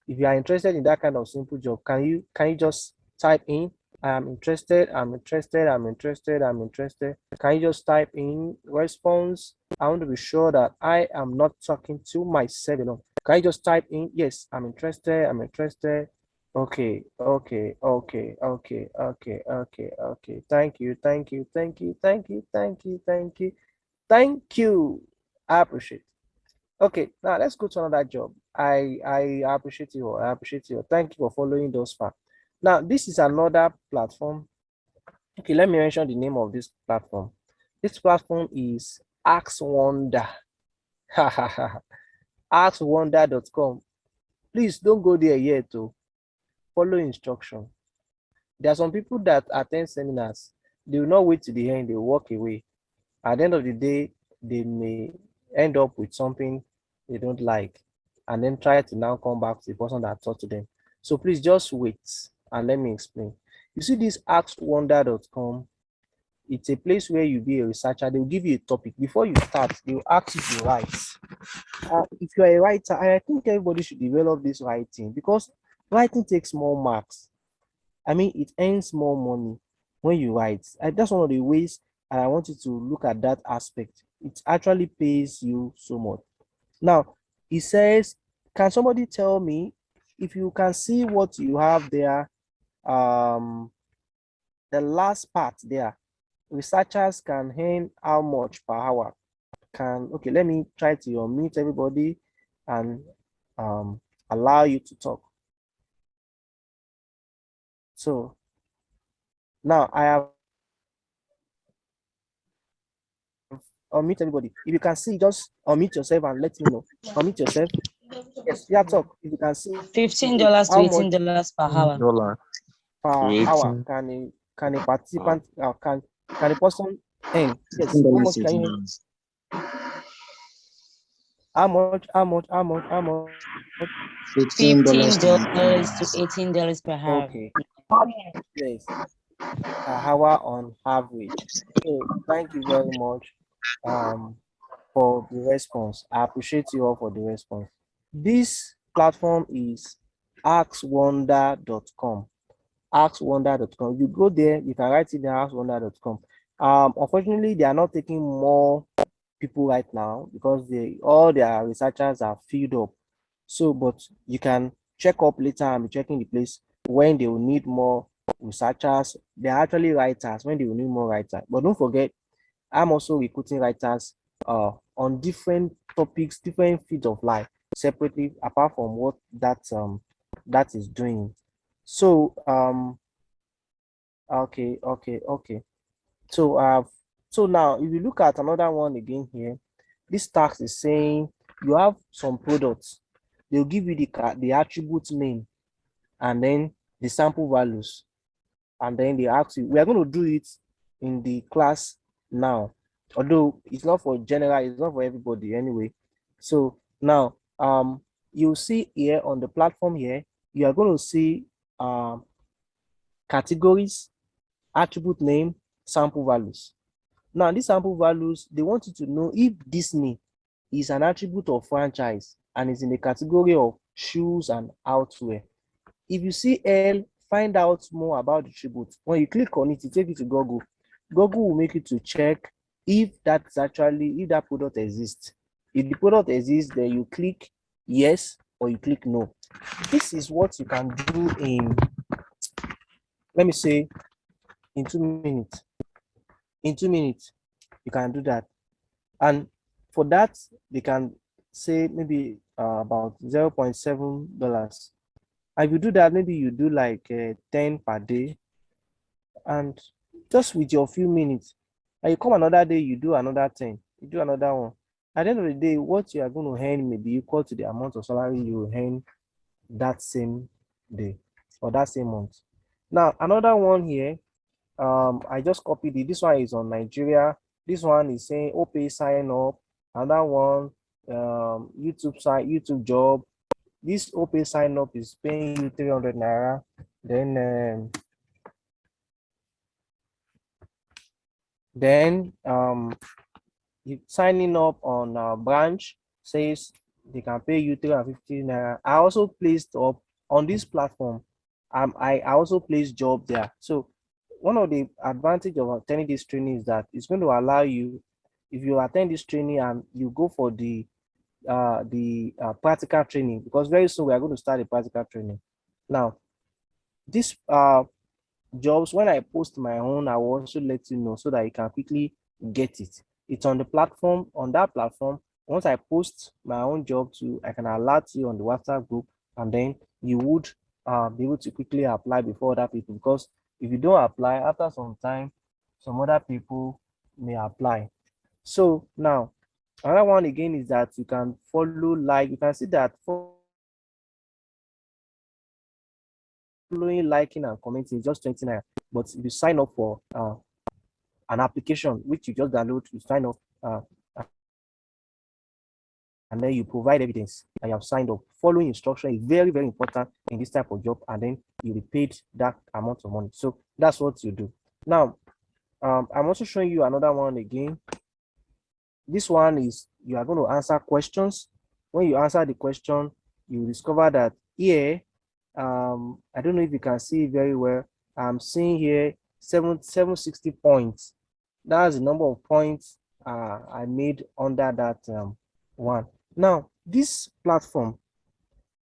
If you are interested in that kind of simple job, can you just type in, I'm interested, I'm interested, I'm interested, I'm interested. Can you just type in response? I want to be sure that I am not talking to myself alone. Can you just type in, yes, I'm interested, I'm interested. Okay. Thank you. I appreciate. Okay, now let's go to another job. I appreciate you. I appreciate you. Thank you for following those far. Now, this is another platform. Okay, let me mention the name of this platform. This platform is AskWonder. AskWonder.com. Please don't go there yet to follow instruction. There are some people that attend seminars they will not wait to the end, they will walk away. At the end of the day, they may end up with something they don't like and then try to now come back to the person that taught to them. So please just wait and let me explain. You see this askwonder.com, it's a place where you be a researcher. They will give you a topic. Before you start, they will ask you to write. If you are a writer, I think everybody should develop this writing because writing takes more marks. I mean, it earns more money when you write. That's one of the ways, and I want you to look at that aspect. It actually pays you so much. Now, he says, can somebody tell me if you can see what you have there? The last part there, researchers can earn how much per hour? Okay, let me try to unmute everybody and allow you to talk. So now I have unmute everybody. If you can see, just unmute yourself and let me know. Unmute yourself. Yes, yeah, talk. If you can see, $15 to how much $18 per hour. per hour can a participant can a person earn? Yes, how much can you earn? How much? $15 to $18 per hour. Okay, yes, per hour on average. So thank you very much for the response. I appreciate you all for the response. This platform is askWonder.com. AskWonder.com. You go there, you can write it down, askWonder.com. Unfortunately, they are not taking more people right now because all their researchers are filled up. So, but you can check up later and be checking the place when they will need more researchers. They're actually writers when they will need more writers. But don't forget, I'm also recruiting writers on different topics, different fields of life, separately, apart from what that is doing. So okay. So now if you look at another one again here, this tax is saying you have some products. They'll give you the attribute name and then the sample values, and then they ask you. We are going to do it in the class now, although it's not for general, it's not for everybody anyway. So now you'll see here on the platform here, you are going to see categories, attribute name, sample values. Now these sample values, they want you to know if Disney is an attribute of franchise and is in the category of shoes and outwear. If you see L, find out more about the attribute. When you click on it, it takes you to Google. Google will make you to check if that product exists. If the product exists, then you click yes or you click no. This is what you can do in, let me say, in 2 minutes. In 2 minutes, you can do that. And for that, they can say maybe about $0.7. If you do that, maybe you do like 10 per day, and just with your few minutes, and you come another day, you do another 10, you do another one. At the end of the day, what you are going to earn may be equal to the amount of salary you will earn that same day or that same month. Now, another one here, I just copied it. This one is on Nigeria. This one is saying OPay sign up. Another one, YouTube job. This OPay sign up is paying you 300 naira. Then you signing up on our branch says they can pay you 350 naira. I also placed up on this platform. I also placed job there. So one of the advantage of attending this training is that it's going to allow you, if you attend this training and you go for the practical training, because very soon we are going to start the practical training. Now, this jobs, when I post my own, I will also let you know so that you can quickly get it. It's on the platform. On that platform, once I post my own job to, I can alert you on the WhatsApp group, and then you would be able to quickly apply before other people. Because if you don't apply, after some time, some other people may apply. So now, another one again is that you can follow, like, you can see that following, liking, and commenting is just 29. But if you sign up for an application which you just download, you sign up, and then you provide evidence that you have signed up. Following instruction is very, very important in this type of job, and then you'll be paid that amount of money. So that's what you do. Now, I'm also showing you another one again. This one is you are going to answer questions. When you answer the question, you discover that here, I don't know if you can see very well. I'm seeing here 760 points. That's the number of points I made under that one. Now, this platform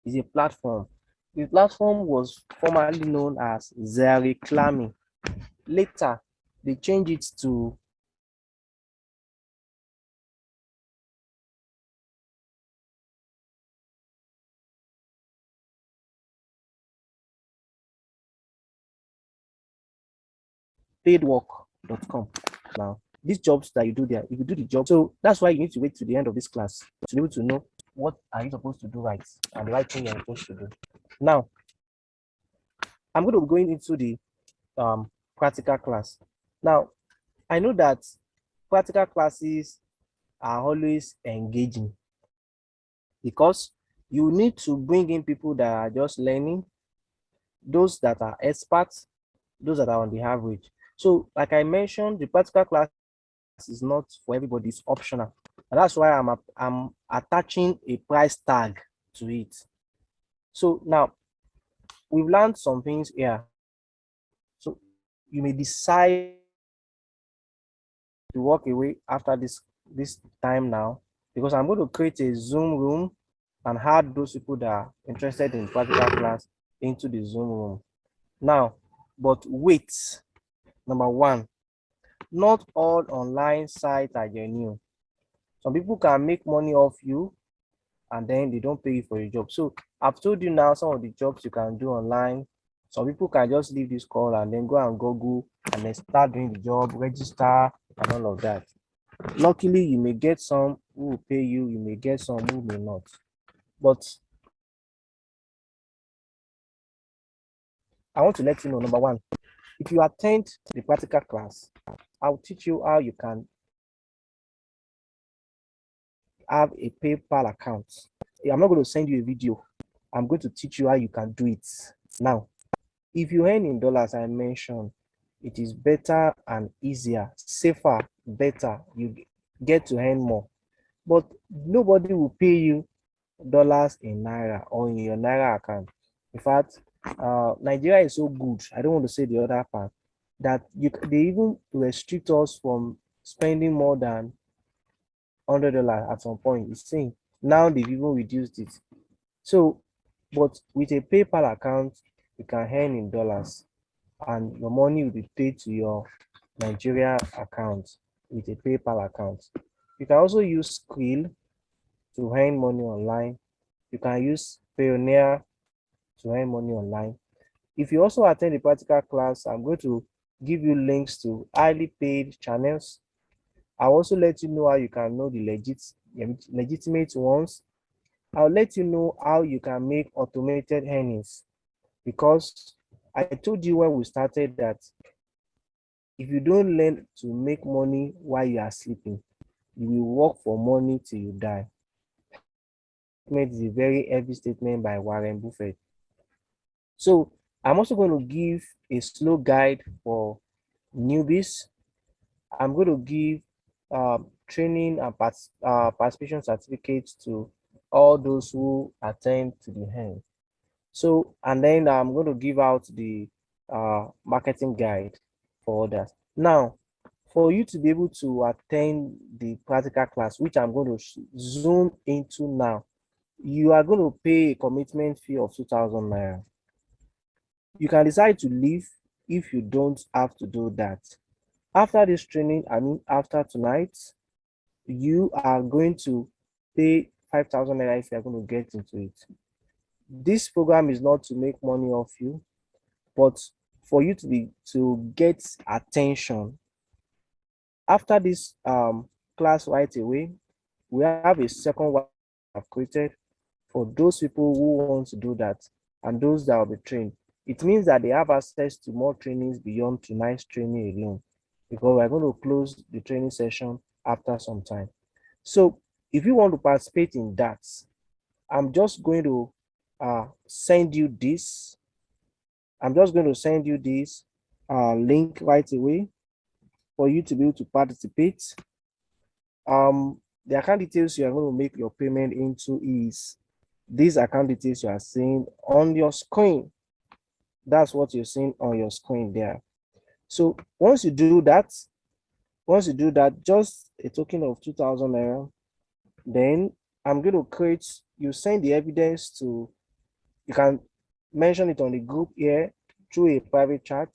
is a platform. The platform was formerly known as Zareclaiming. Later, they changed it to paidwork.com. Now, these jobs that you do there, if you do the job, so that's why you need to wait to the end of this class to be able to know what are you supposed to do right and the right thing you're supposed to do. Now, I'm going to be going into the practical class. Now, I know that practical classes are always engaging because you need to bring in people that are just learning, those that are experts, those that are on the average. So, like I mentioned, the practical class is not for everybody, it's optional. And that's why I'm attaching a price tag to it. So now we've learned some things here. So you may decide to walk away after this time now, because I'm going to create a Zoom room and add those people that are interested in practical class into the Zoom room. Now, but wait, number one, not all online sites are genuine. Some people can make money off you and then they don't pay you for your job. So I've told you now some of the jobs you can do online. Some people can just leave this call and then go and Google and then start doing the job, register and all of that. Luckily, you may get some who will pay you, you may get some who may not. But I want to let you know, number one, if you attend the practical class, I'll teach you how you can have a PayPal account. I'm not going to send you a video. I'm going to teach you how you can do it. Now, if you earn in dollars, I mentioned, it is better and easier, safer, better. You get to earn more. But nobody will pay you dollars in Naira or in your Naira account. In fact, Nigeria is so good, I don't want to say the other part, that they even restrict us from spending more than $100 at some point. It's saying now they've even reduced it. So, but with a PayPal account, you can earn in dollars and your money will be paid to your Nigeria account with a PayPal account. You can also use Skrill to earn money online. You can use Payoneer to earn money online. If you also attend the practical class, I'm going to give you links to highly paid channels. I'll also let you know how you can know the legitimate ones. I'll let you know how you can make automated earnings, because I told you when we started that if you don't learn to make money while you are sleeping, you will work for money till you die. It is a very heavy statement by Warren Buffett. So I'm also going to give a slow guide for newbies. I'm going to give training and participation certificates to all those who attend to the end. So, and then I'm going to give out the marketing guide for others. Now, for you to be able to attend the practical class, which I'm going to zoom into now, you are going to pay a commitment fee of 2,000 Naira. You can decide to leave if you don't have to do that. After this training, I mean after tonight, you are going to pay 5,000 Naira if you're going to get into it. This program is not to make money off you, but for you to get attention. After this class right away, we have a second one I've created for those people who want to do that and those that will be trained. It means that they have access to more trainings beyond tonight's training alone. because we're going to close the training session after some time. So if you want to participate in that, I'm just going to send you this. I'm just going to send you this link right away for you to be able to participate. The account details you are going to make your payment into is these account details you are seeing on your screen. That's what you're seeing on your screen there. So once you do that, just a token of 2,000 naira, then I'm going to create, you send the evidence to, you can mention it on the group here through a private chat.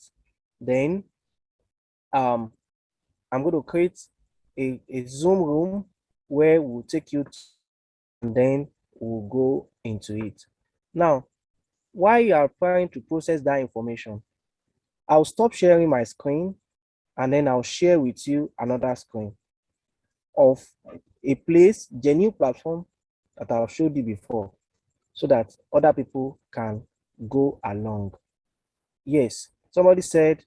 Then I'm going to create a Zoom room where we'll take you to, and then we'll go into it. Now, while you are trying to process that information, I'll stop sharing my screen and then I'll share with you another screen of a place, genuine platform that I've showed you before, so that other people can go along. Yes, somebody said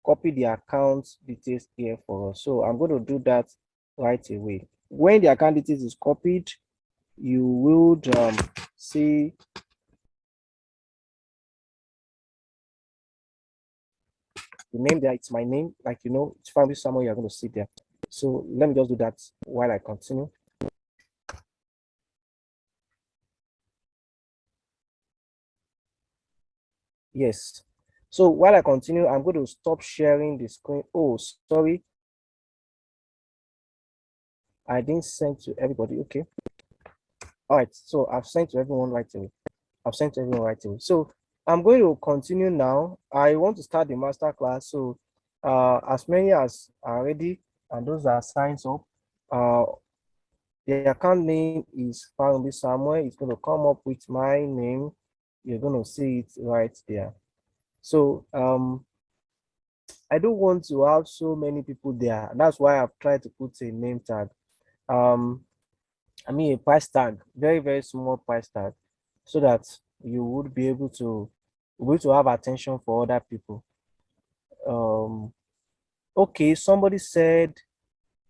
copy the account details here for us. So I'm going to do that right away. When the account details is copied, you would see the name there. It's my name, like, you know, it's family somewhere you're going to see there. So let me just do that while I continue. Yes. So while I continue, I'm going to stop sharing the screen. Oh, sorry. I didn't send to everybody. Okay. All right. So I've sent to everyone right away. So I'm going to continue now. I want to start the master class. So as many as are ready and those that are signed up, the account name is Farumbi Samuel. It's going to come up with my name. You're going to see it right there. So I don't want to have so many people there. That's why I've tried to put a name tag. I mean a price tag, very, very small price tag, so that you would be able to have attention for other people. Okay, somebody said,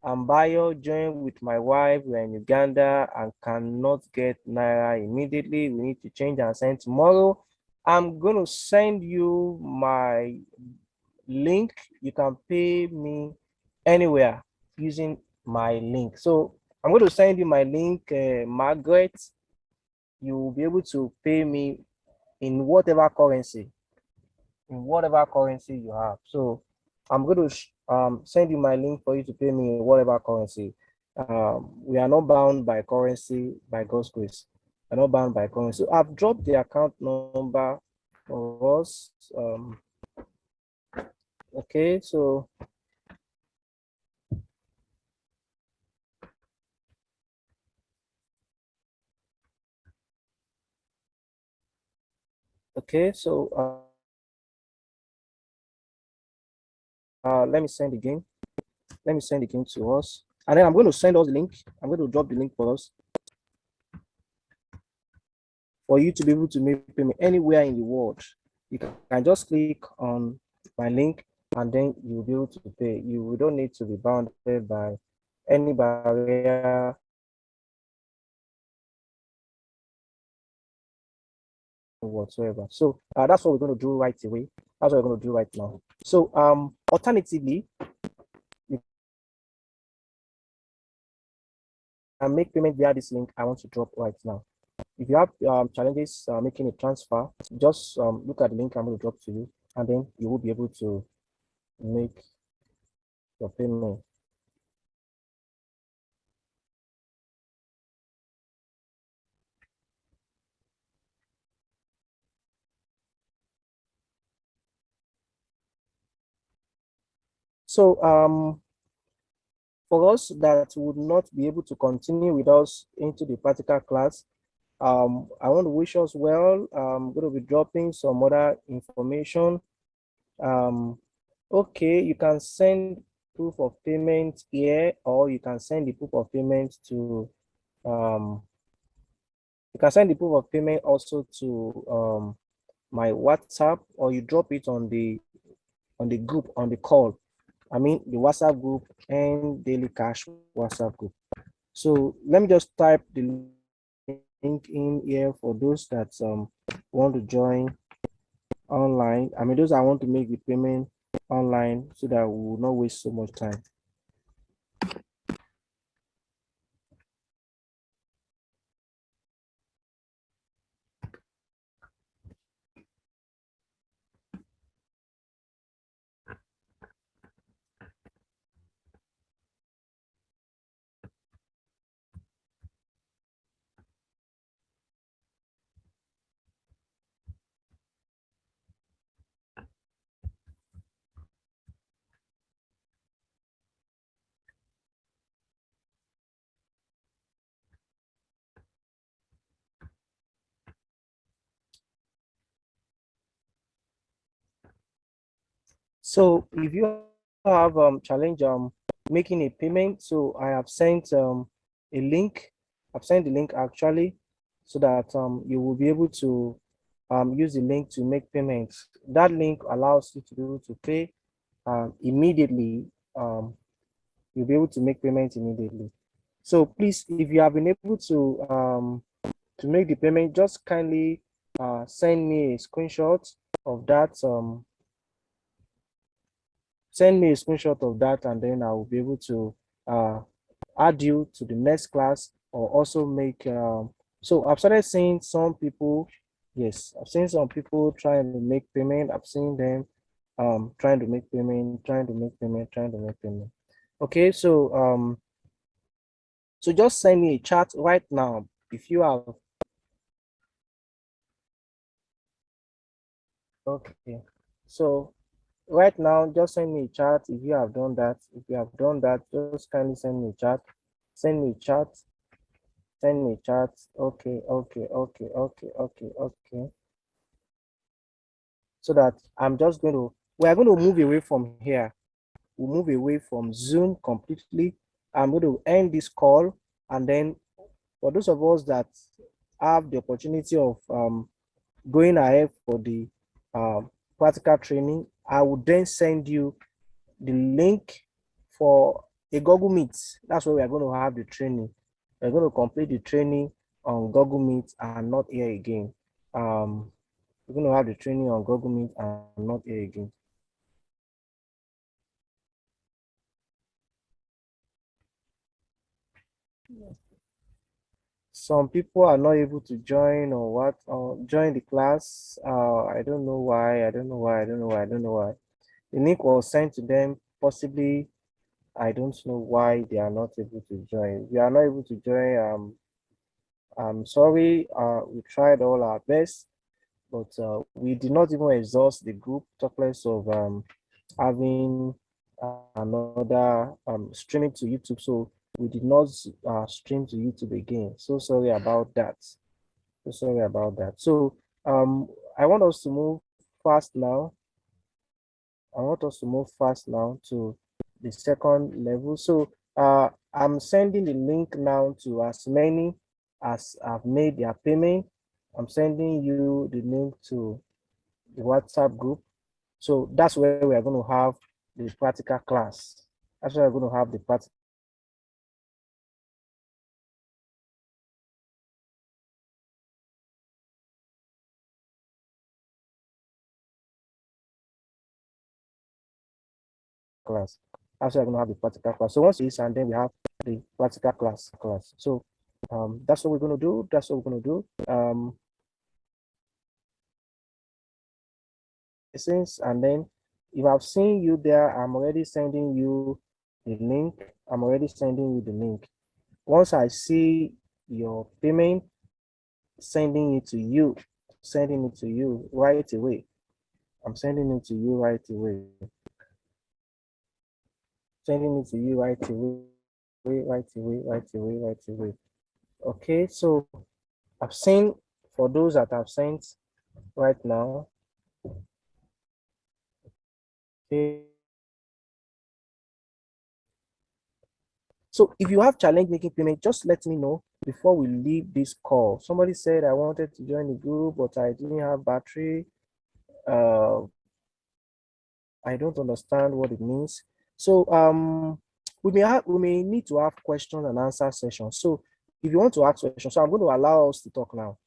I'm Bayo, joined with my wife. We're in Uganda and cannot get Naira immediately. We need to change and send tomorrow. I'm going to send you my link. You can pay me anywhere using my link. So I'm going to send you my link, Margaret. You will be able to pay me in whatever currency you have. So I'm going to send you my link for you to pay me in whatever currency. We are not bound by currency, by God's grace. We're not bound by currency. So I've dropped the account number for us. Okay, so okay, so let me send again. Let me send again to us. And then I'm going to send us the link. I'm going to drop the link for us, for you to be able to make payment anywhere in the world. You can just click on my link and then you'll be able to pay. You don't need to be bounded by any barrier whatsoever. So that's what we're going to do right away. That's what we're going to do right now. So alternatively, you can make payment via this link I want to drop right now. If you have challenges making a transfer, just look at the link I'm going to drop to you, and then you will be able to make your payment. So for us that would not be able to continue with us into the practical class, I want to wish us well. I'm going to be dropping some other information. Okay, you can send proof of payment here, or you can send the proof of payment to you can send the proof of payment also to my WhatsApp, or you drop it on the group on the call. I mean the WhatsApp group and Daily Cash WhatsApp group. So let me just type the link in here for those that want to join online. I mean those that want to make the payment online so that we will not waste so much time. So if you have challenge making a payment, so I have sent a link. I've sent the link actually, so that you will be able to use the link to make payments. That link allows you to be able to pay immediately. You'll be able to make payments immediately. So please, if you have been able to make the payment, just kindly send me a screenshot of that. Send me a screenshot of that, and then I will be able to uh, add you to the next class, or also make. So I've started seeing some people. Yes, I've seen some people trying to make payment. I've seen them trying to make payment, trying to make payment, trying to make payment. Okay, so just send me a chat right now if you have. Okay, so right now just send me a chat if you have done that. If you have done that, just kindly send me a chat. Send me a chat. Send me a chat. Okay, okay, okay, okay, okay, okay. So that we are going to move away from here. We'll move away from Zoom completely. I'm going to end this call, and then for those of us that have the opportunity of going ahead for the practical training, I will then send you the link for a Google Meet. That's where we are going to have the training. We're going to complete the training on Google Meet and not here again. We're going to have the training on Google Meet and not here again. Some people are not able to join or what, or join the class. I don't know why. I don't know why. I don't know why. I don't know why. The link was sent to them. Possibly, I don't know why they are not able to join. We are not able to join. I'm sorry. We tried all our best, but we did not even exhaust the group, talk less of having another streaming to YouTube. So we did not stream to YouTube again. So sorry about that. So sorry about that. So I want us to move fast now. I want us to move fast now to the second level. So I'm sending the link now to as many as have made their payment. I'm sending you the link to the WhatsApp group. So that's where we are going to have the practical class. That's where we're going to have the practical class. That's where we're going to have the practical class. So once this, and then we have the practical class. So that's what we're going to do. That's what we're going to do. Since, and then if I've seen you there, I'm already sending you the link. I'm already sending you the link. Once I see your payment, sending it to you, sending it to you right away. I'm sending it to you right away. Sending it to you right away, right away, right away, right away. Okay, so I've seen for those that I've sent right now. Okay. So if you have challenge making payment, just let me know before we leave this call. Somebody said I wanted to join the group, but I didn't have battery. I don't understand what it means. So we may need to have question and answer session. So if you want to ask questions, so I'm going to allow us to talk now.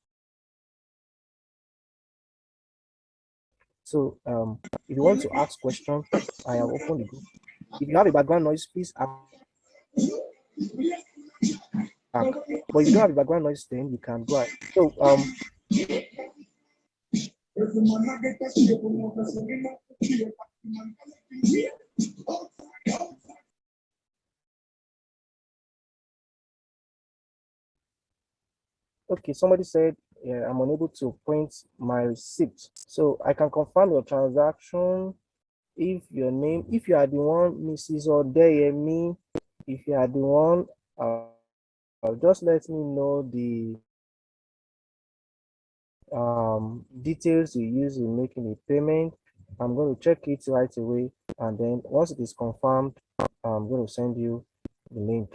So if you want to ask questions, I have opened the group. If you have a background noise, please ask. But if you don't have a background noise, then you can go ahead. So okay, somebody said, yeah, I'm unable to print my receipt. So I can confirm your transaction if your name, if you are the one, Mrs. Odeyemi, if you are the one, just let me know the details you use in making a payment. I'm going to check it right away, and then once it is confirmed, I'm going to send you the link.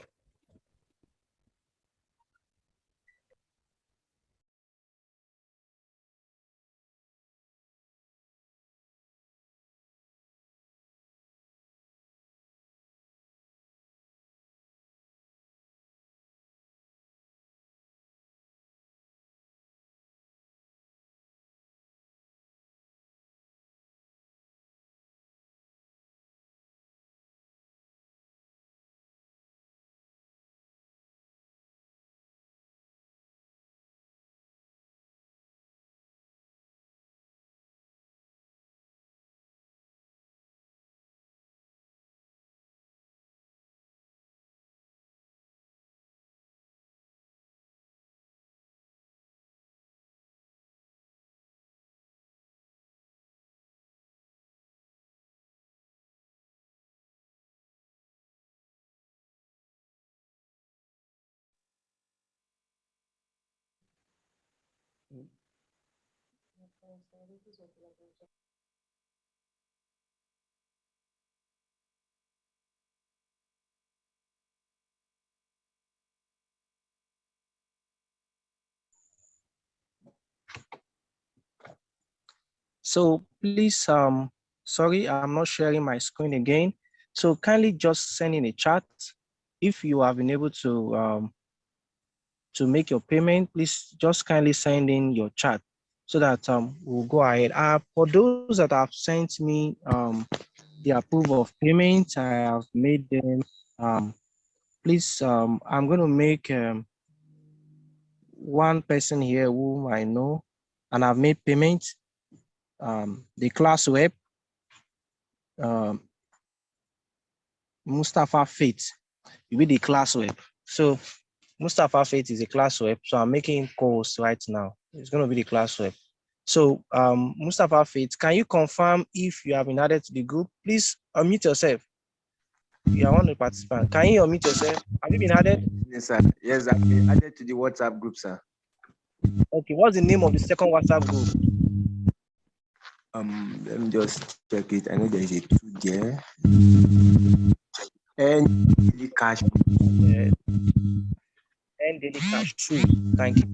So please, sorry, I'm not sharing my screen again. So kindly just send in a chat if you have been able to make your payment. Please just kindly send in your chat so that we'll go ahead. For those that have sent me the approval of payment, I have made them. Please, I'm going to make one person here whom I know and I've made payment. The class web. Mustafa Faith will be the class web. So Mustafa Faith is a class web. So I'm making calls right now. It's going to be the class web. So Mustafa Faith, can you confirm if you have been added to the group? Please unmute yourself. You are one of the participants. Can you unmute yourself? Have you been added? Yes, sir. Yes, I've been added to the WhatsApp group, sir. Okay, what's the name of the second WhatsApp group? Let me just check it. I know there is a 2 there. And the cash. And Daily Cash 2. Thank you.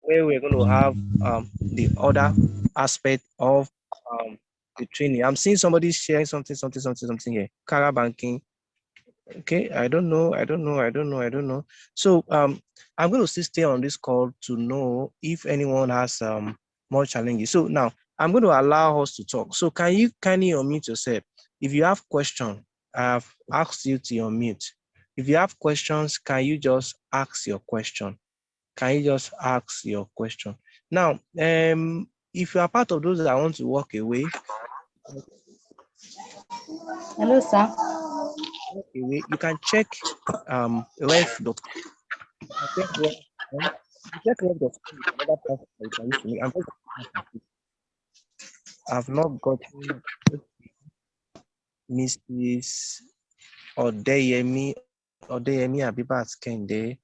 Where we're going to have the other aspect of the training. I'm seeing somebody sharing something here. Kara banking. Okay, I don't know. So I'm going to still stay on this call to know if anyone has more challenges. So now I'm going to allow us to talk. So can you kindly unmute yourself? If you have questions, I've asked you to unmute. If you have questions, can you just ask your question? Can you just ask your question? Now, if you are part of those that want to walk away. Hello, sir. You can check ref.com. I've not gotten Mrs. Odeyemi Abibat Kende.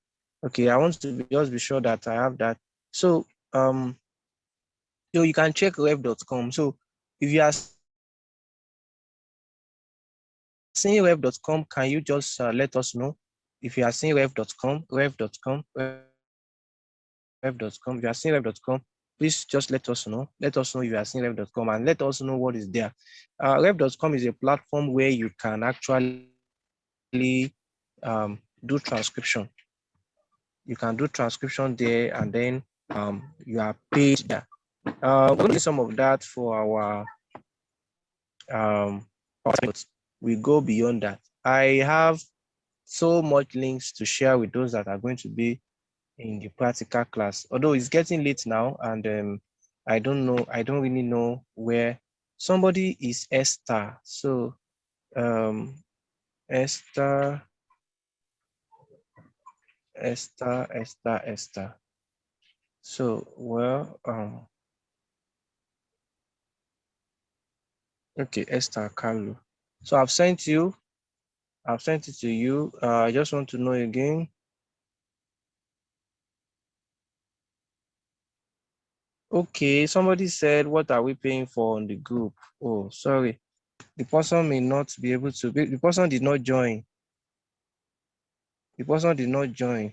Okay, I want to just be sure that I have that. So you can check ref.com. So if you are seeing ref.com, can you just let us know? If you are seeing ref.com, if you are seeing ref.com, please just let us know. Let us know you are seeing Rev.com and let us know what is there. Rev.com is a platform where you can actually do transcription. You can do transcription there, and then you are paid there. We're going to do some of that for our we go beyond that. I have so much links to share with those that are going to be in the practical class. Although it's getting late now, and I don't really know where somebody is. Esther. So Esther. So well, okay, Esther Carlo. So I've sent it to you. I just want to know again. Okay, somebody said, what are we paying for on the group? Oh, sorry. The person may not be able to, the person did not join. The person did not join.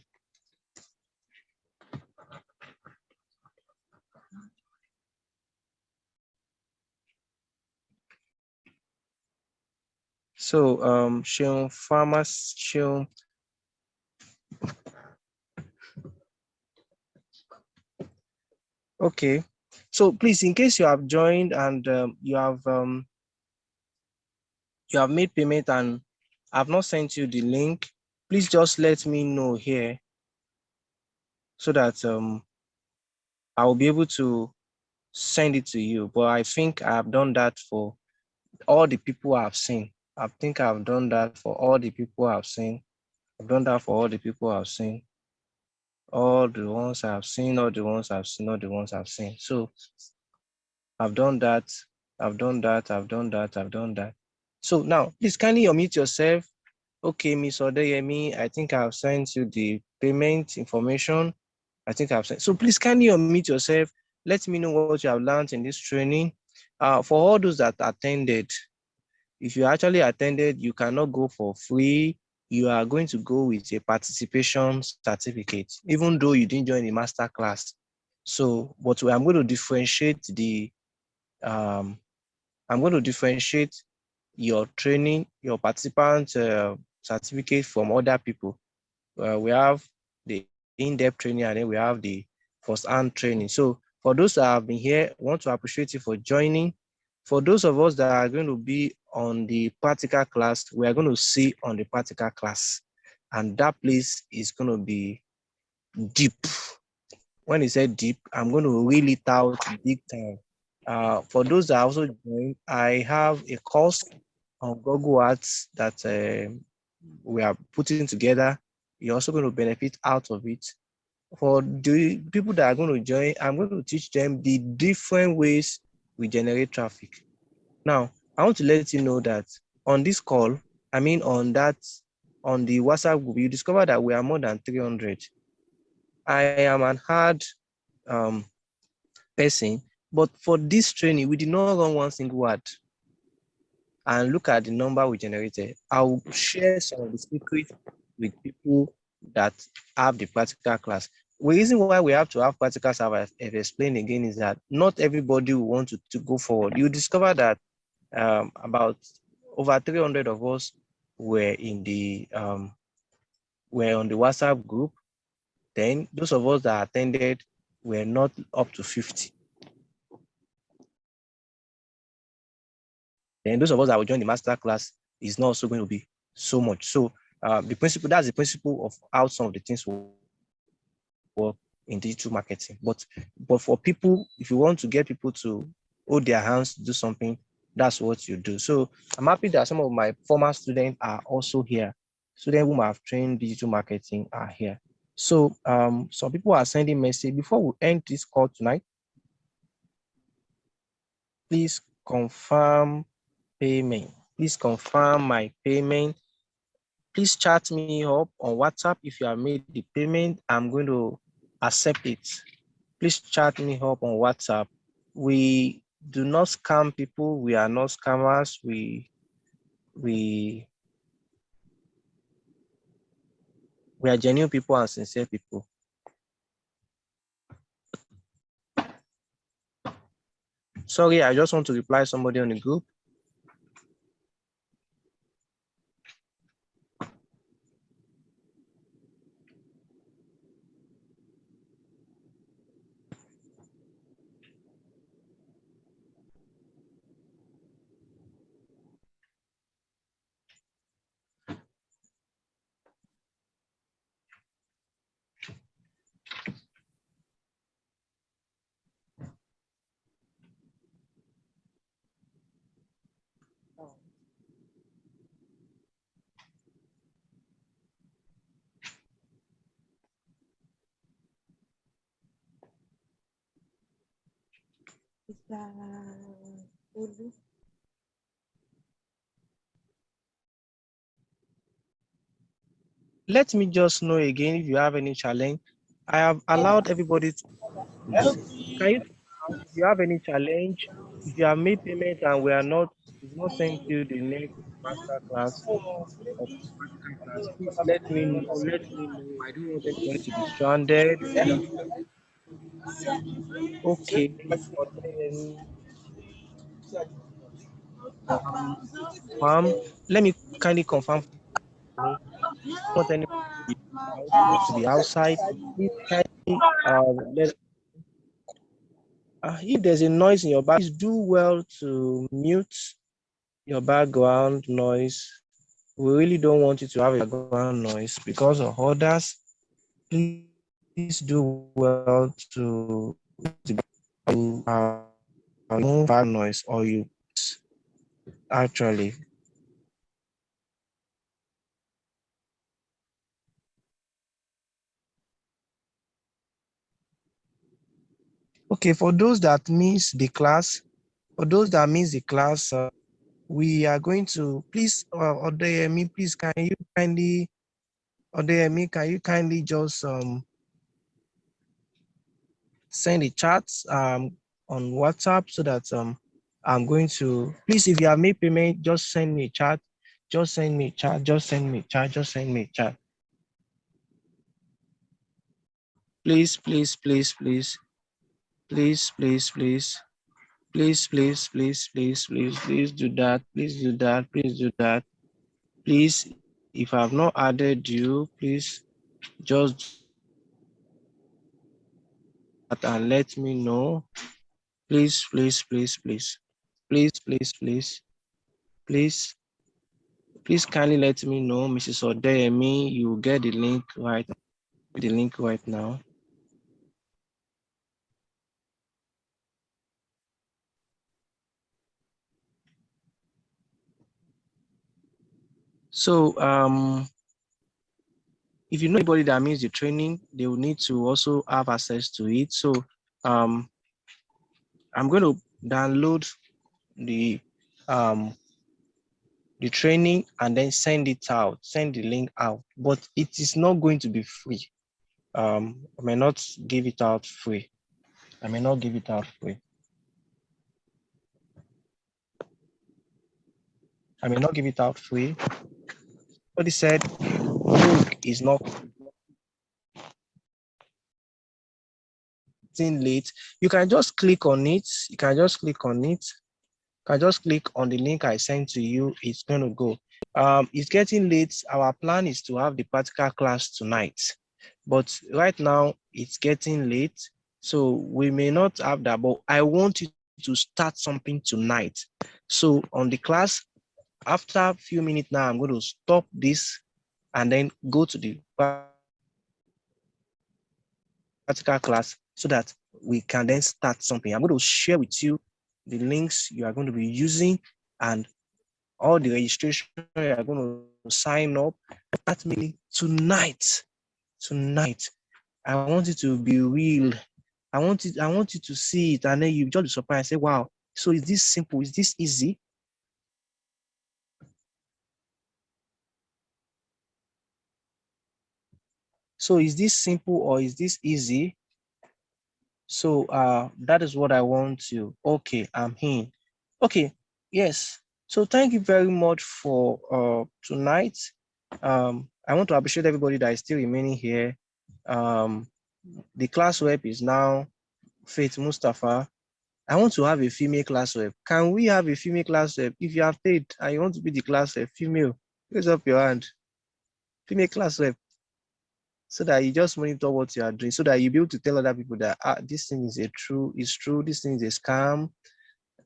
So, Sheon Farmers, Sheon. Okay. So please, in case you have joined and you have made payment and I've not sent you the link, please just let me know here so that I will be able to send it to you. But I think I have done that for all the people I've seen. I think I've done that for all the people I've seen. I've done that for all the people I've seen. All the ones I've seen, all the ones I've seen, all the ones I've seen. So I've done that. I've done that. I've done that. I've done that. So now, please kindly unmute yourself. Okay, Miss Odeyemi, I think I've sent you the payment information. I think I've sent. So please kindly unmute yourself. Let me know what you have learned in this training. For all those that attended, if you actually attended, you cannot go for free. You are going to go with a participation certificate, even though you didn't join the master class. So, but I'm going to differentiate your training, your participant certificate from other people. We have the in-depth training and then we have the first-hand training. So for those that have been here, I want to appreciate you for joining. For those of us that are going to be on the practical class, we are going to see on the practical class. And that place is going to be deep. When he said deep, I'm going to reel it out big time. For those that also joined, I have a course on Google Ads that we are putting together. You're also going to benefit out of it. For the people that are going to join, I'm going to teach them the different ways we generate traffic. Now, I want to let you know that on this call, on the WhatsApp group, you discover that we are more than 300. I am an hard person, but for this training, we did not run one single ad. And look at the number we generated. I'll share some of the secrets with people that have the practical class. The reason why we have to have practical class, I've explained again, is that not everybody will want to go forward. You discover that about over 300 of us were in the were on the WhatsApp group. Then those of us that attended were not up to 50. Then those of us that will join the master class is not also going to be so much. So that's the principle of how some of the things will work in digital marketing. But for people, if you want to get people to hold their hands to do something, that's what you do. So I'm happy that some of my former students are also here. Students whom I've trained digital marketing are here. So some people are sending message. Before we end this call tonight, please confirm payment. Please confirm my payment. Please chat me up on WhatsApp if you have made the payment. I'm going to accept it. Please chat me up on WhatsApp. We do not scam people. We are not scammers. We are genuine people and sincere people. Sorry, I just want to reply somebody on the group. Is that Olu? Let me just know again if you have any challenge. I have allowed everybody to use. Can you, if you have any challenge, if you have made payment and we've not sent you the next master class or practical class, please let me know. Let me know. I don't want anybody to be stranded. Okay. Let me kindly confirm for me. I don't want anybody to be out or to be outside. Please kindly if there's a noise in your back, please do well to mute your background noise. We really don't want you to have a background noise because of others. Please do well to no background noise or you actually. Okay, for those that miss the class, we are going to please, Odeyemi, please can you kindly just send a chat on WhatsApp so that I'm going to, please, if you have made payment, just send me a chat. Just send me a chat. Just send me a chat. Just send me a chat. Please, please, please, please, please, please, please, please, please, please, please, please, please do that. Please do that. Please do that. Please, if I have not added you, please just and let me know. Please, please, please, please, please, please, please, please. Please kindly let me know, Mrs. Odeyemi, you will get the link right now. So if you know anybody that means the training, they will need to also have access to it. So I'm going to download the training and then send it out, send the link out, but it is not going to be free. I may not give it out free. I may not give it out free. I may not give it out free. Somebody said link is not late. You can just click on it. You can just click on it. You can just click on the link I sent to you. It's going to go. It's getting late. Our plan is to have the practical class tonight, but right now it's getting late, so we may not have that. But I want you to start something tonight. So on the class, after a few minutes now, I'm going to stop this and then go to the practical class so that we can then start something. I'm going to share with you the links you are going to be using and all the registration you are going to sign up. That means tonight. I want it to be real. I want you to see it, and then you just be surprised and say, wow, so is this simple? Is this easy? So is this simple or is this easy? So that is what I want to. Okay, I'm in. Okay, yes. So thank you very much for tonight. I want to appreciate everybody that is still remaining here. The class rep is now Faith Mustafa. I want to have a female class rep. Can we have a female class rep? If you have paid and you want to be the class rep, female, raise up your hand. Female class rep. So that you just monitor what you are doing, so that you'll be able to tell other people that this thing is true, this thing is a scam.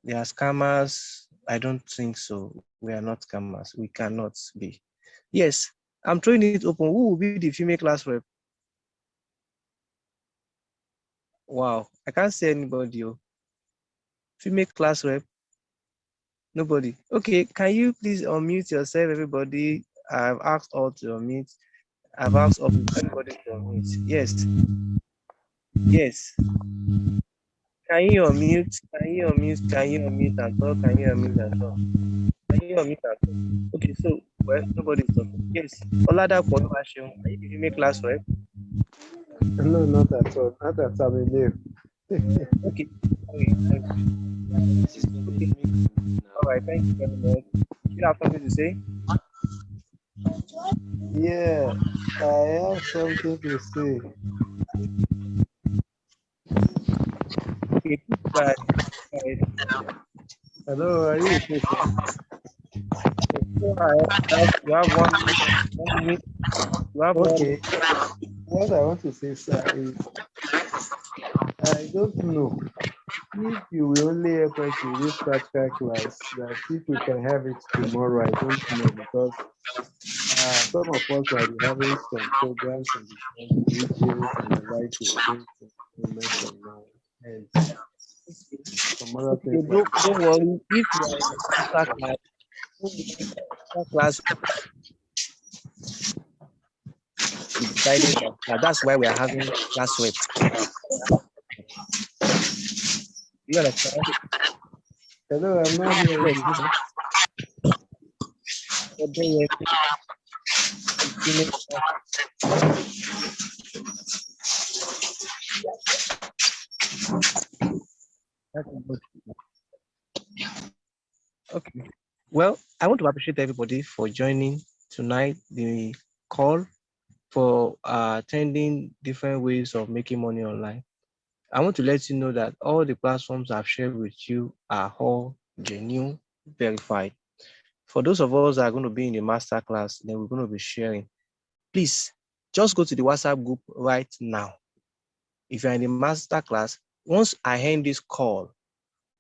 They are scammers. I don't think so. We are not scammers. We cannot be. Yes, I'm throwing it open. Who will be the female class rep? Wow, I can't see anybody. Female class rep? Nobody. Okay, can you please unmute yourself, everybody? I've asked all to unmute. I've asked everybody to unmute. Yes. Yes. Can you unmute? Can you unmute? Can you unmute and talk? Can you unmute and talk? Can you unmute and talk? Okay, so well, nobody's talking. Yes. Olada Kwolwashion, are you the female class rep? No, not at all. Not at all. Okay. Okay. All right, thank you very much. You have something to say? Yeah, I have something to say. Okay, bye. Hello, are you with me, sir? You have 1 minute. You have 1 Okay. minute. What I want to say, sir, is I don't know if you will only help us with this practical class, that if we can have it tomorrow, I don't know, because some of us are having some programs and videos and the like we're going to implement from now. And some other Okay, things like that. don't worry. If you are in the class, we decided that's why we are having class rep. You understand? Hello, I'm not hearing you. Sir. Okay. Well, I want to appreciate everybody for joining tonight the call, for attending different ways of making money online. I want to let you know that all the platforms I've shared with you are all genuine, verified. For those of us that are going to be in the master class, then we're going to be sharing. Please just go to the WhatsApp group right now. If you're in the master class, once I end this call,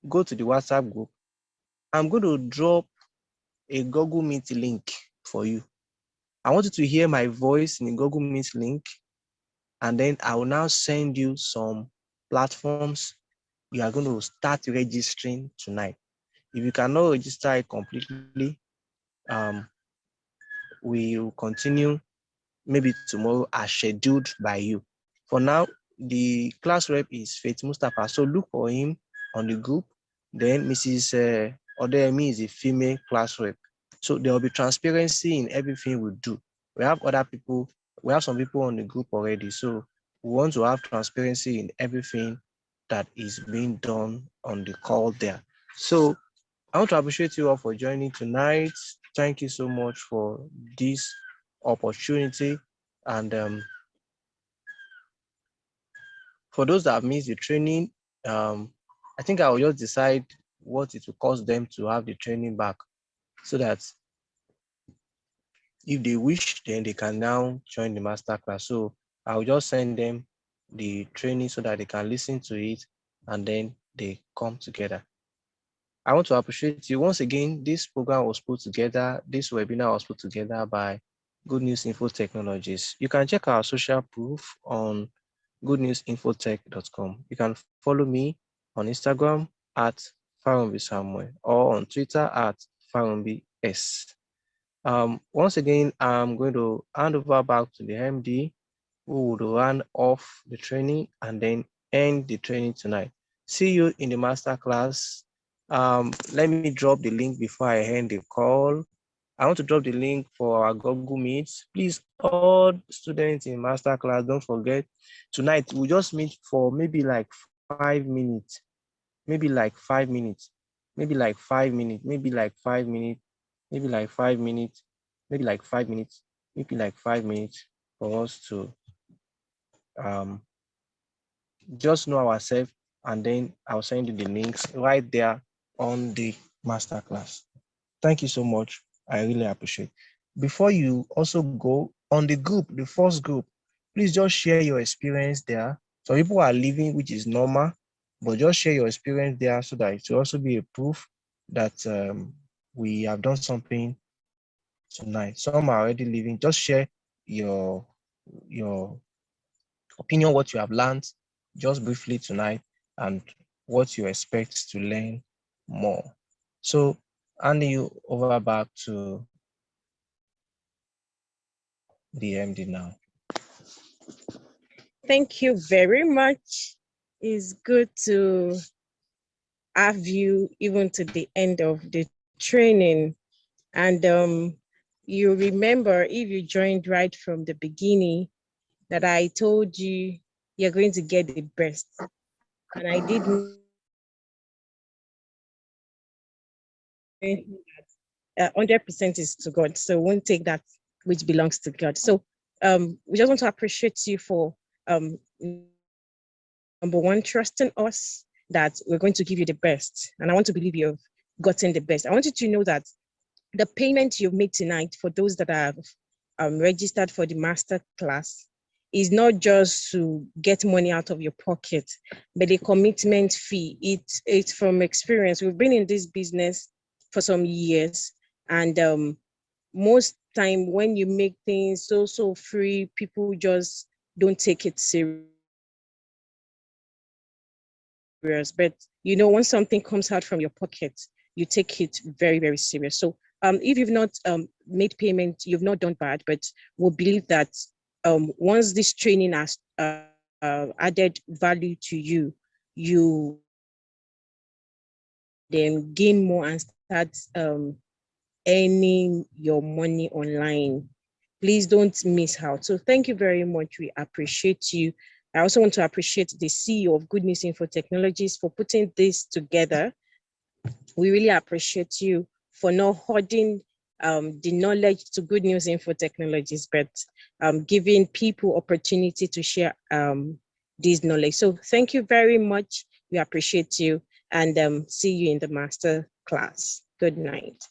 go to the WhatsApp group. I'm going to drop a Google Meet link for you. I want you to hear my voice in the Google Meet link, and then I will now send you some platforms you are going to start registering tonight. If you cannot register it completely, we will continue maybe tomorrow as scheduled by you. For now, the class rep is Faith Mustafa, so look for him on the group. Then Mrs. Odemi is a female class rep. So there will be transparency in everything we do. We have other people, we have some people on the group already. So we want to have transparency in everything that is being done on the call there. So I want to appreciate you all for joining tonight. Thank you so much for this opportunity. And for those that have missed the training, I think I will just decide what it will cost them to have the training back, so that if they wish, then they can now join the master class. So I'll just send them the training so that they can listen to it and then they come together. I want to appreciate you once again. This program was put together, this webinar was put together by Good News Info Technologies. You can check our social proof on goodnewsinfotech.com. You can follow me on Instagram at Farumbi Samuel, or on Twitter at Farumbi S. Once again, I'm going to hand over back to the MD, who would run off the training and then end the training tonight. See you in the master class. Let me drop the link before I end the call. I want to drop the link for our Google Meets. Please, all students in master class, don't forget, tonight we'll just meet for maybe like 5 minutes, maybe like 5 minutes, maybe like 5 minutes, maybe like 5 minutes, maybe like 5 minutes, maybe like 5 minutes, maybe like 5 minutes for us to just know ourselves and then I'll send you the links right there on the masterclass. Thank you so much. I really appreciate. Before you also go on the group, the first group, please just share your experience there. So people are leaving, which is normal, but just share your experience there so that it will also be a proof that we have done something tonight. Some are already leaving. Just share your opinion, what you have learned just briefly tonight, and what you expect to learn more. So handing you over back to the MD now. Thank you very much. It's good to have you even to the end of the training. And you remember, if you joined right from the beginning, that I told you you're going to get the best. And I did 100% is to God. So won't take that which belongs to God. So we just want to appreciate you for number one, trusting us that we're going to give you the best. And I want to believe you've gotten the best. I want you to know that the payment you've made tonight for those that have registered for the master class is not just to get money out of your pocket, but a commitment fee. It's from experience. We've been in this business for some years, and most time when you make things so free, people just don't take it serious. But you know, when something comes out from your pocket, you take it very, very serious. So if you've not made payment, you've not done bad, but we'll believe that once this training has added value to you, you then gain more and start earning your money online. Please don't miss out. So thank you very much. We appreciate you. I also want to appreciate the CEO of Good News Info Technologies for putting this together. We really appreciate you for not hoarding the knowledge to Good News Info Technologies, but giving people opportunity to share this knowledge. So thank you very much. We appreciate you, and see you in the master class. Good night.